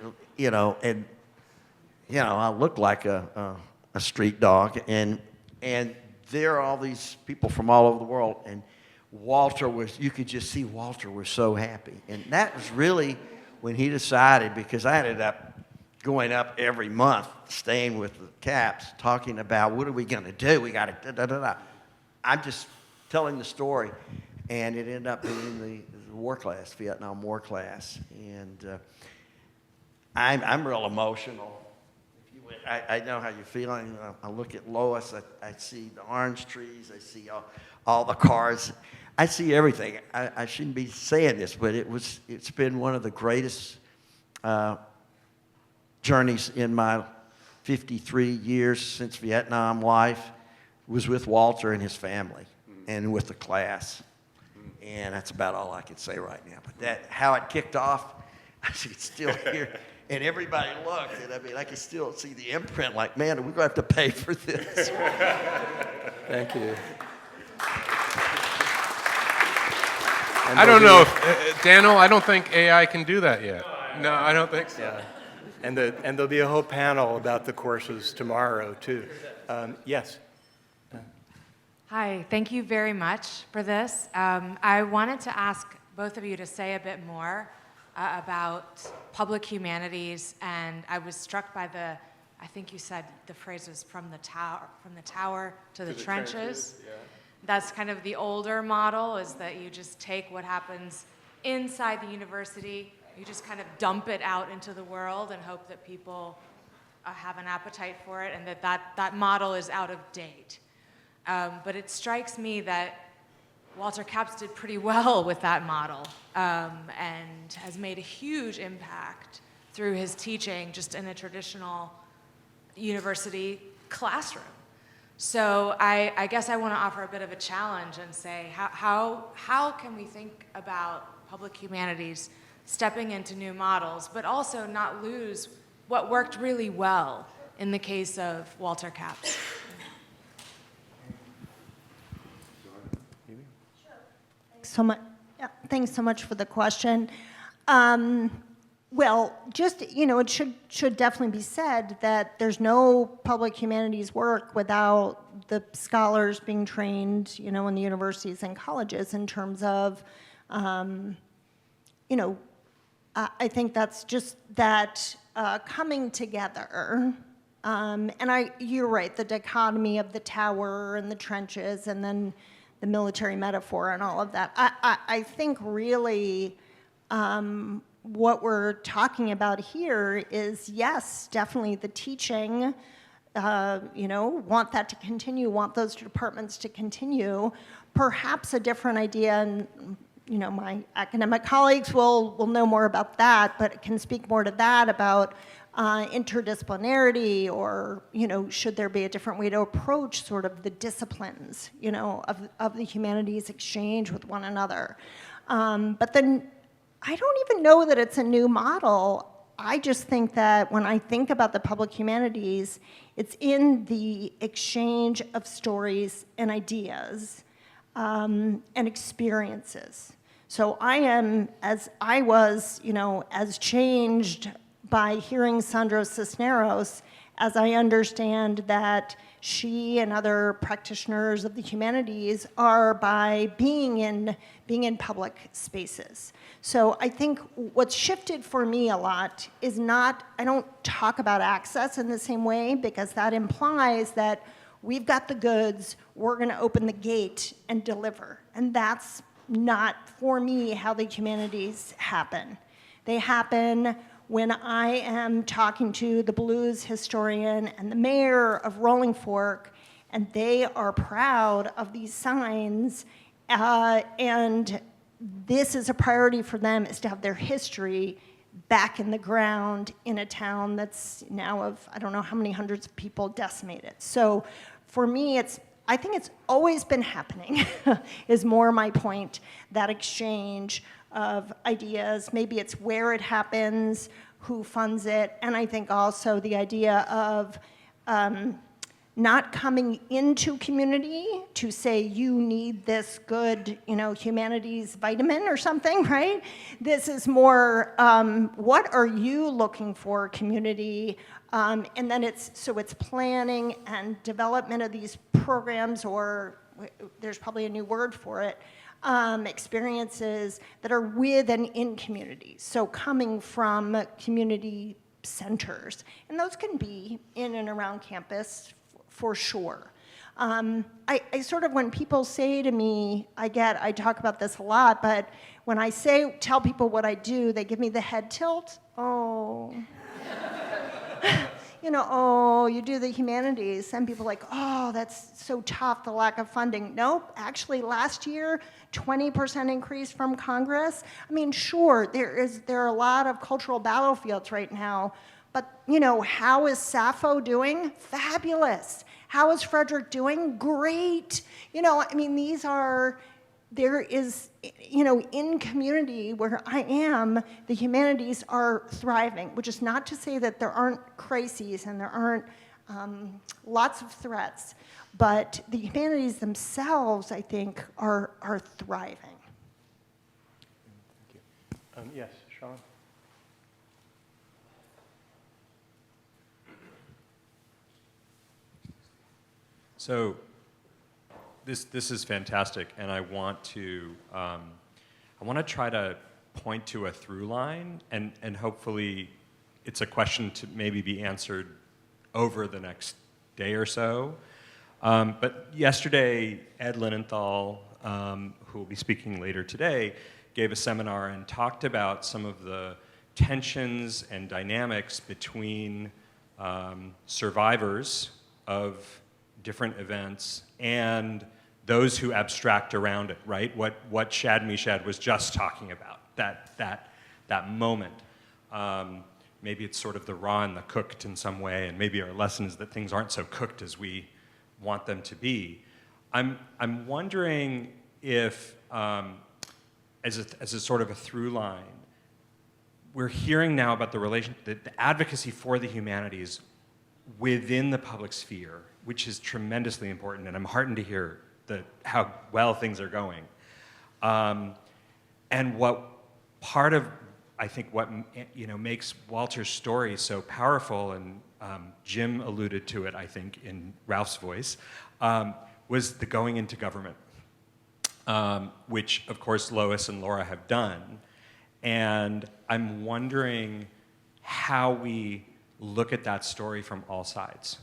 I look like a street dog, and there are all these people from all over the world, and you could just see Walter was so happy, and that was really when he decided, because I ended up going up every month, staying with the CAPS, talking about what are we going to do? We got to da-da-da-da. I'm just telling the story, and it ended up being the war class, Vietnam War class, and I'm real emotional. I know how you're feeling. I look at Lois. I see the orange trees. I see all the cars. I see everything. I shouldn't be saying this, but it's been one of the greatest journeys in my 53 years since Vietnam life. Was with Walter and his family, and with the class. And that's about all I can say right now. But how it kicked off, I can still hear. And everybody looked, and I mean, I can still see the imprint. Like, man, we're going to have to pay for this. Thank you. I don't know if, Daniel, I don't think AI can do that yet. No, I don't think so. Yeah. And there'll be a whole panel about the courses tomorrow, too. Yes. Hi, thank you very much for this. I wanted to ask both of you to say a bit more about public humanities, and I was struck by I think you said the phrase was from the tower to the trenches. Yeah. That's kind of the older model, is that you just take what happens inside the university, you just kind of dump it out into the world and hope that people have an appetite for it, and that model is out of date. But it strikes me that Walter Capps did pretty well with that model and has made a huge impact through his teaching just in a traditional university classroom. So I guess I want to offer a bit of a challenge and say, how can we think about public humanities stepping into new models, but also not lose what worked really well in the case of Walter Capps? So much. Yeah, thanks so much for the question. Well, just, it should definitely be said that there's no public humanities work without the scholars being trained, in the universities and colleges in terms of, I think that's just that coming together. And you're right, the dichotomy of the tower and the trenches and then the military metaphor and all of that. I think really what we're talking about here is, yes, definitely the teaching, want that to continue, want those departments to continue. Perhaps a different idea, and my academic colleagues will know more about that, but can speak more to that about interdisciplinarity, or should there be a different way to approach sort of the disciplines of the humanities exchange with one another. But then I don't even know that it's a new model. I just think that when I think about the public humanities, it's in the exchange of stories and ideas and experiences. So I am, as I was, as changed by hearing Sandro Cisneros, as I understand that she and other practitioners of the humanities are by being in public spaces. So I think what's shifted for me a lot is not, I don't talk about access in the same way, because that implies that we've got the goods, we're gonna open the gate and deliver. And that's not, for me, how the humanities happen. They happen when I am talking to the blues historian and the mayor of Rolling Fork, and they are proud of these signs, and this is a priority for them, is to have their history back in the ground in a town that's now of, I don't know how many hundreds of people decimated. So for me, I think it's always been happening, is more my point, that exchange of ideas. Maybe it's where it happens, who funds it, and I think also the idea of not coming into community to say you need this good, humanities vitamin or something, right? This is more, what are you looking for, community? And then it's planning and development of these programs, or there's probably a new word for it, experiences that are with and in communities. So coming from community centers, and those can be in and around campus for sure. I sort of, when people say to me, I talk about this a lot, but when I tell people what I do, they give me the head tilt. Oh. Oh, you do the humanities. And people are like, oh, that's so tough, the lack of funding. Nope, actually last year, 20% increase from Congress. I mean, sure, there are a lot of cultural battlefields right now, but how is Sappho doing? Fabulous. How is Frederick doing? Great. There is, in community where I am, the humanities are thriving, which is not to say that there aren't crises and there aren't lots of threats, but the humanities themselves, I think, are thriving. Thank you. Yes, Sean? So this is fantastic, and I want to try to point to a through line, and hopefully it's a question to maybe be answered over the next day or so. But yesterday, Ed Linenthal, who will be speaking later today, gave a seminar and talked about some of the tensions and dynamics between survivors of different events and those who abstract around it, right? What Shad Mishad was just talking about, that moment. Maybe it's sort of the raw and the cooked in some way, and maybe our lesson is that things aren't so cooked as we want them to be. I'm wondering if, as a sort of a through line, we're hearing now about the advocacy for the humanities within the public sphere, which is tremendously important, and I'm heartened to hear how well things are going. And what part of, I think, what makes Walter's story so powerful, and Jim alluded to it, I think, in Ralph's voice, was the going into government, which, of course, Lois and Laura have done. And I'm wondering how we look at that story from all sides.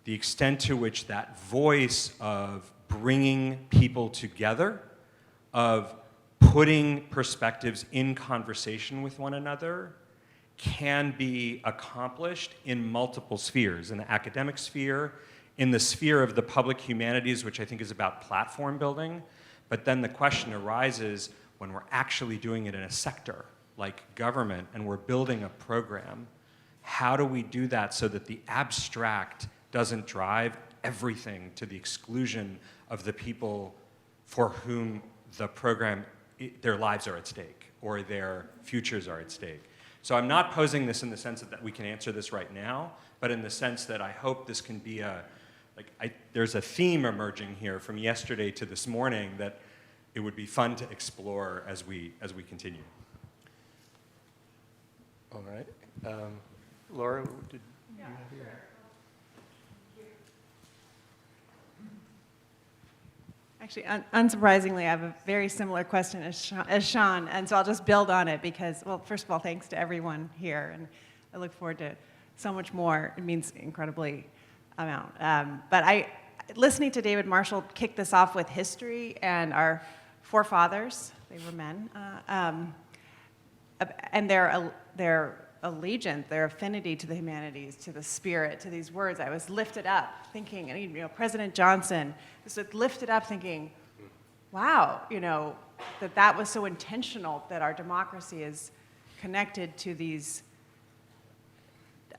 The extent to which that voice of bringing people together, of putting perspectives in conversation with one another, can be accomplished in multiple spheres, in the academic sphere, in the sphere of the public humanities, which I think is about platform building. But then the question arises when we're actually doing it in a sector like government and we're building a program, how do we do that so that the abstract doesn't drive everything to the exclusion of the people for whom the program, their lives are at stake or their futures are at stake? So I'm not posing this in the sense that we can answer this right now, but in the sense that I hope this can be there's a theme emerging here from yesterday to this morning that it would be fun to explore as we continue. All right. Laura, did you have your... Actually, unsurprisingly, I have a very similar question as Sean, and so I'll just build on it because, well, first of all, thanks to everyone here, and I look forward to so much more. It means incredibly amount. But listening to David Marshall kick this off with history and our forefathers, they were men, and their allegiance, their affinity to the humanities, to the spirit, to these words. I was lifted up thinking, President Johnson was lifted up thinking, wow, that was so intentional that our democracy is connected to these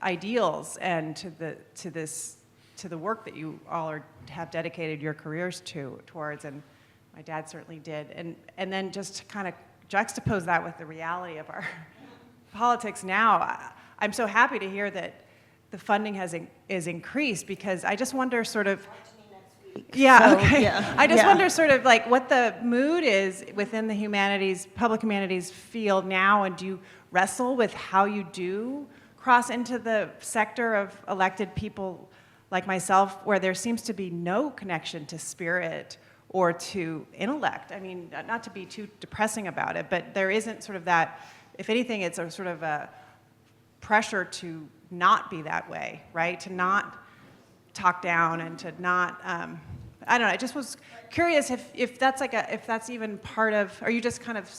ideals and to the work that you all have dedicated your careers towards, and my dad certainly did. And then just to kind of juxtapose that with the reality of our politics now, I'm so happy to hear that the funding is increased, because I just wonder sort of, I just wonder sort of like what the mood is within the humanities, public humanities field now, and do you wrestle with how you do cross into the sector of elected people like myself, where there seems to be no connection to spirit or to intellect? I mean, not to be too depressing about it, but there isn't sort of that. If anything, it's a sort of a pressure to not be that way, right? To not talk down and to not, I don't know, I just was curious if that's if that's even part of, are you just kind of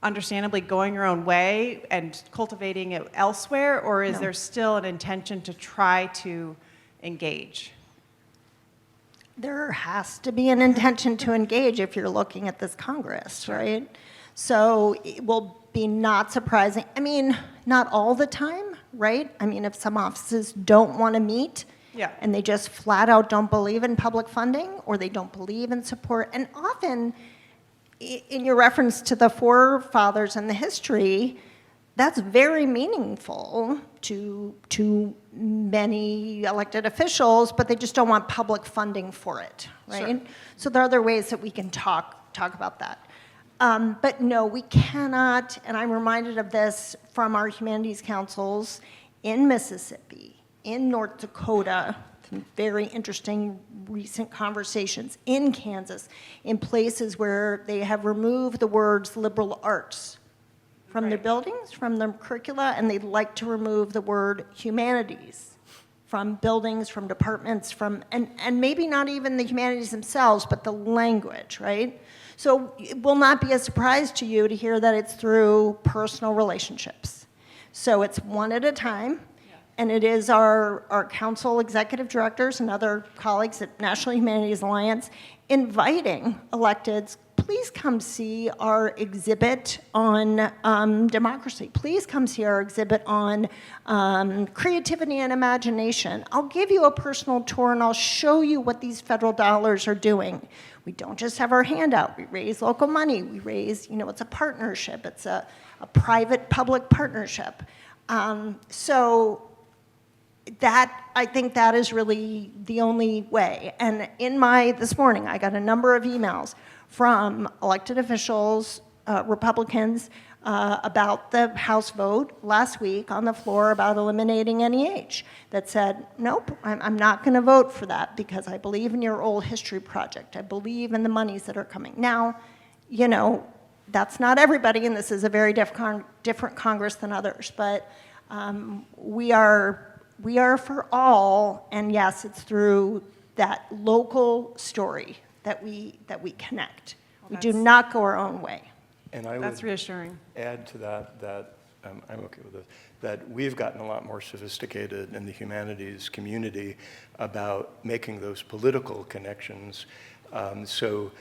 understandably going your own way and cultivating it elsewhere, or is there still an intention to try to engage? There has to be an intention to engage if you're looking at this Congress, right? So it will be not surprising. I mean, not all the time, right? I mean, if some offices don't want to meet and they just flat out don't believe in public funding, or they don't believe in support, and often in your reference to the forefathers and the history, that's very meaningful to many elected officials, but they just don't want public funding for it, right? Sure. So there are other ways that we can talk about that. But no, we cannot, and I'm reminded of this from our humanities councils in Mississippi, in North Dakota, some very interesting recent conversations in Kansas, in places where they have removed the words liberal arts from their buildings, from their curricula, and they'd like to remove the word humanities from buildings, from departments, and maybe not even the humanities themselves, but the language, right? So it will not be a surprise to you to hear that it's through personal relationships. So it's one at a time, and it is our council executive directors and other colleagues at National Humanities Alliance inviting electeds, please come see our exhibit on democracy. Please come see our exhibit on creativity and imagination. I'll give you a personal tour and I'll show you what these federal dollars are doing. We don't just have our hand out. We raise local money. We raise, it's a partnership. It's a private-public partnership. So I think that is really the only way. And this morning, I got a number of emails from elected officials, Republicans, about the House vote last week on the floor about eliminating NEH that said, nope, I'm not going to vote for that because I believe in your old history project. I believe in the monies that are coming. Now, that's not everybody, and this is a very different Congress than others, but we are for all, and yes, it's through that local story that we connect. We do not go our own way. And I That's would reassuring. add to that I'm okay with this, that we've gotten a lot more sophisticated in the humanities community about making those political connections. So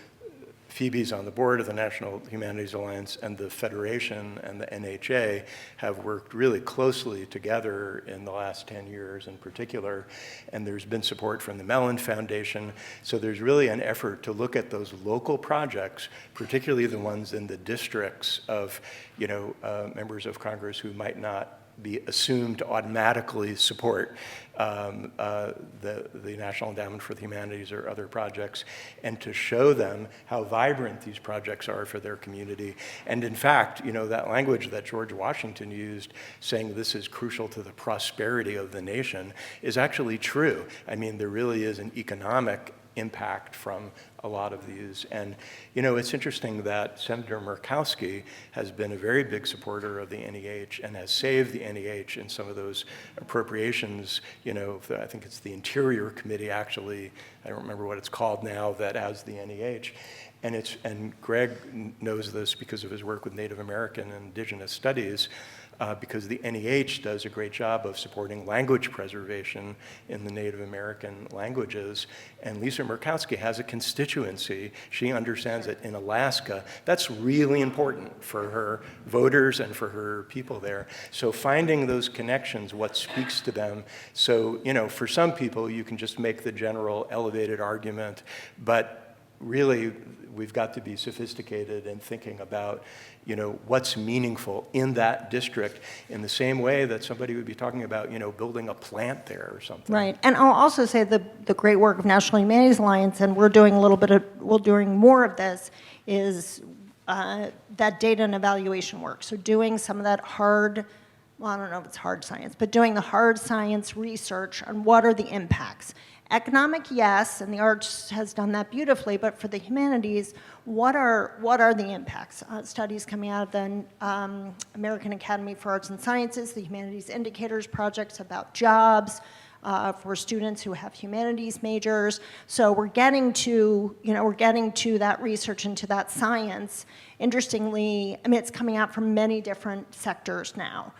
Phoebe's on the board of the National Humanities Alliance, and the Federation and the NHA have worked really closely together in the last 10 years in particular, and there's been support from the Mellon Foundation. So there's really an effort to look at those local projects, particularly the ones in the districts of members of Congress who might not be assumed to automatically support the National Endowment for the Humanities or other projects, and to show them how vibrant these projects are for their community. And in fact, that language that George Washington used, saying this is crucial to the prosperity of the nation, is actually true. I mean, there really is an economic impact from a lot of these. And, it's interesting that Senator Murkowski has been a very big supporter of the NEH and has saved the NEH in some of those appropriations. I think it's the Interior Committee, actually, I don't remember what it's called now, that has the NEH. And Greg knows this because of his work with Native American and Indigenous studies, because the NEH does a great job of supporting language preservation in the Native American languages. And Lisa Murkowski has a constituency. She understands that in Alaska, that's really important for her voters and for her people there. So finding those connections, what speaks to them. So, for some people, you can just make the general elevated argument, but really, we've got to be sophisticated in thinking about, what's meaningful in that district in the same way that somebody would be talking about, building a plant there or something. Right, and I'll also say the great work of National Humanities Alliance, and we're doing more of this, is that data and evaluation work. So doing some of that I don't know if it's hard science, but doing the hard science research on what are the impacts. Economic, yes, and the arts has done that beautifully, but for the humanities, what are the impacts? Studies coming out of the American Academy for Arts and Sciences, the Humanities Indicators projects about jobs for students who have humanities majors. So we're getting to that research and to that science. Interestingly, it's coming out from many different sectors now.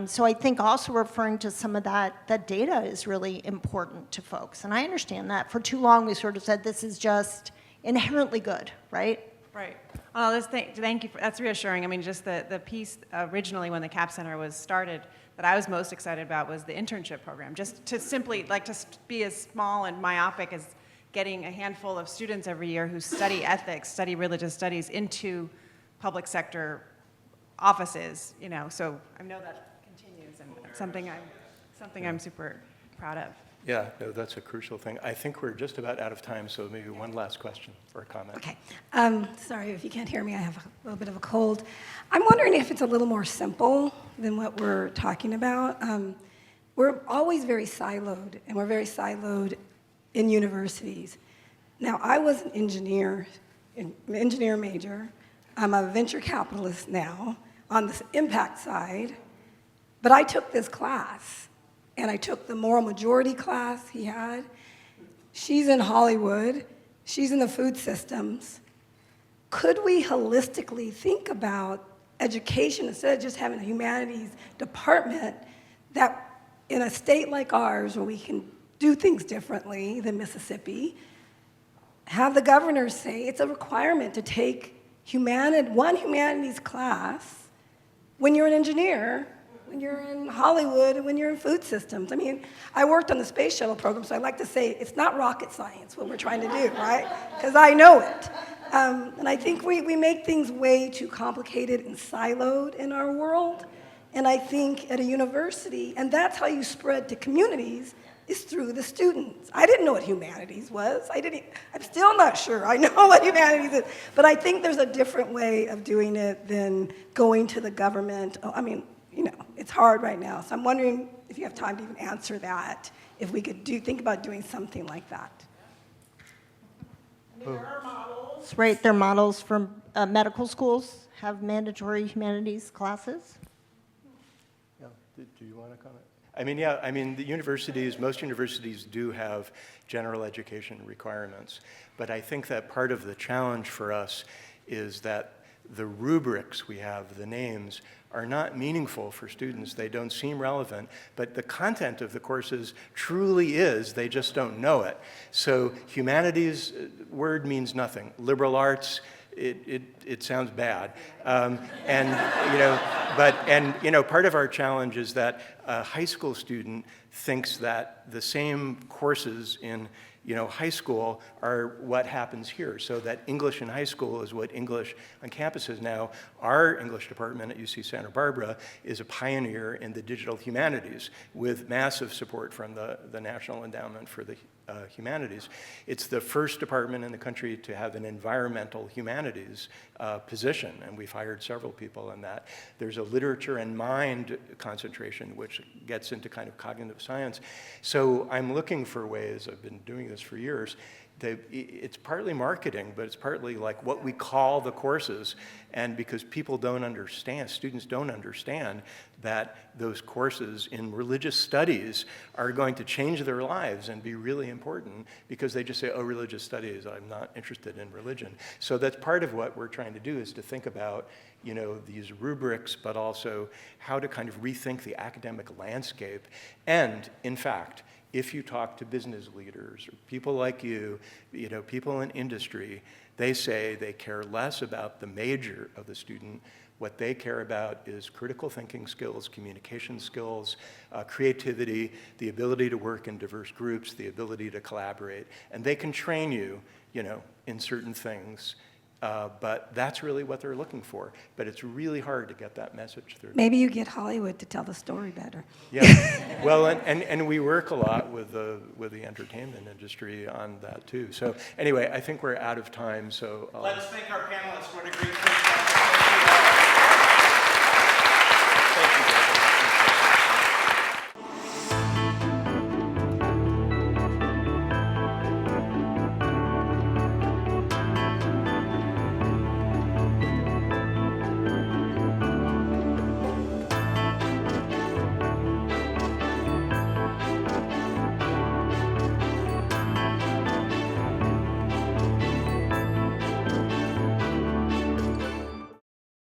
So I think also referring to some of that data is really important to folks. And I understand that. For too long, we sort of said this is just inherently good, right? Right. Well, thank you. That's reassuring. Just the piece originally when the CAP Center was started that I was most excited about was the internship program. Just to simply, to be as small and myopic as getting a handful of students every year who study ethics, study religious studies into public sector offices, so I know that continues and something I'm super proud of. Yeah, no, that's a crucial thing. I think we're just about out of time, so maybe one last question or a comment. Okay. Sorry if you can't hear me. I have a little bit of a cold. I'm wondering if it's a little more simple than what we're talking about. we're always very siloed, and we're very siloed in universities. Now, I was an engineer major. I'm a venture capitalist now on the impact side, but I took this class, and I took the moral majority class he had. She's in Hollywood. She's in the food systems. Could we holistically think about education instead of just having a humanities department that in a state like ours where we can do things differently than Mississippi, have the governor say it's a requirement to take one humanities class when you're an engineer, when you're in Hollywood, and when you're in food systems. I mean, I worked on the space shuttle program, so I like to say it's not rocket science what we're trying to do, right? Because I know it. And I think we make things way too complicated and siloed in our world. And I think at a university, and that's how you spread to communities, is through the students. I didn't know what humanities was. I'm still not sure I know what humanities is. But I think there's a different way of doing it than going to the government. I mean, it's hard right now. So I'm wondering if you have time to even answer that, if we could think about doing something like that. There are models, right? There are models from medical schools have mandatory humanities classes. Yeah. Do you want to comment? Most universities do have general education requirements, but I think that part of the challenge for us is that the rubrics we have, the names, are not meaningful for students. They don't seem relevant, but the content of the courses truly is, they just don't know it. So humanities word means nothing. Liberal arts, it sounds bad. Part of our challenge is that a high school student thinks that the same courses in high school are what happens here, so that English in high school is what English on campus is now. Our English department at UC Santa Barbara is a pioneer in the digital humanities with massive support from the National Endowment for the Humanities. It's the first department in the country to have an environmental humanities position, and we've hired several people in that. There's a literature and mind concentration, which gets into kind of cognitive science. So I'm looking for ways, I've been doing this for years, it's partly marketing, but it's partly like what we call the courses, and because people don't understand, students don't understand that those courses in religious studies are going to change their lives and be really important, because they just say, oh, religious studies, I'm not interested in religion. So that's part of what we're trying to do, is to think about these rubrics, but also how to kind of rethink the academic landscape. And in fact, if you talk to business leaders or people like you, people in industry, they say they care less about the major of the student. What they care about is critical thinking skills, communication skills, creativity, the ability to work in diverse groups, the ability to collaborate. And they can train you, in certain things. But that's really what they're looking for. But it's really hard to get that message through. Maybe you get Hollywood to tell the story better. Yeah, well, and we work a lot with the entertainment industry on that too. So anyway, I think we're out of time, so let's thank our panelists. What a great Thank you.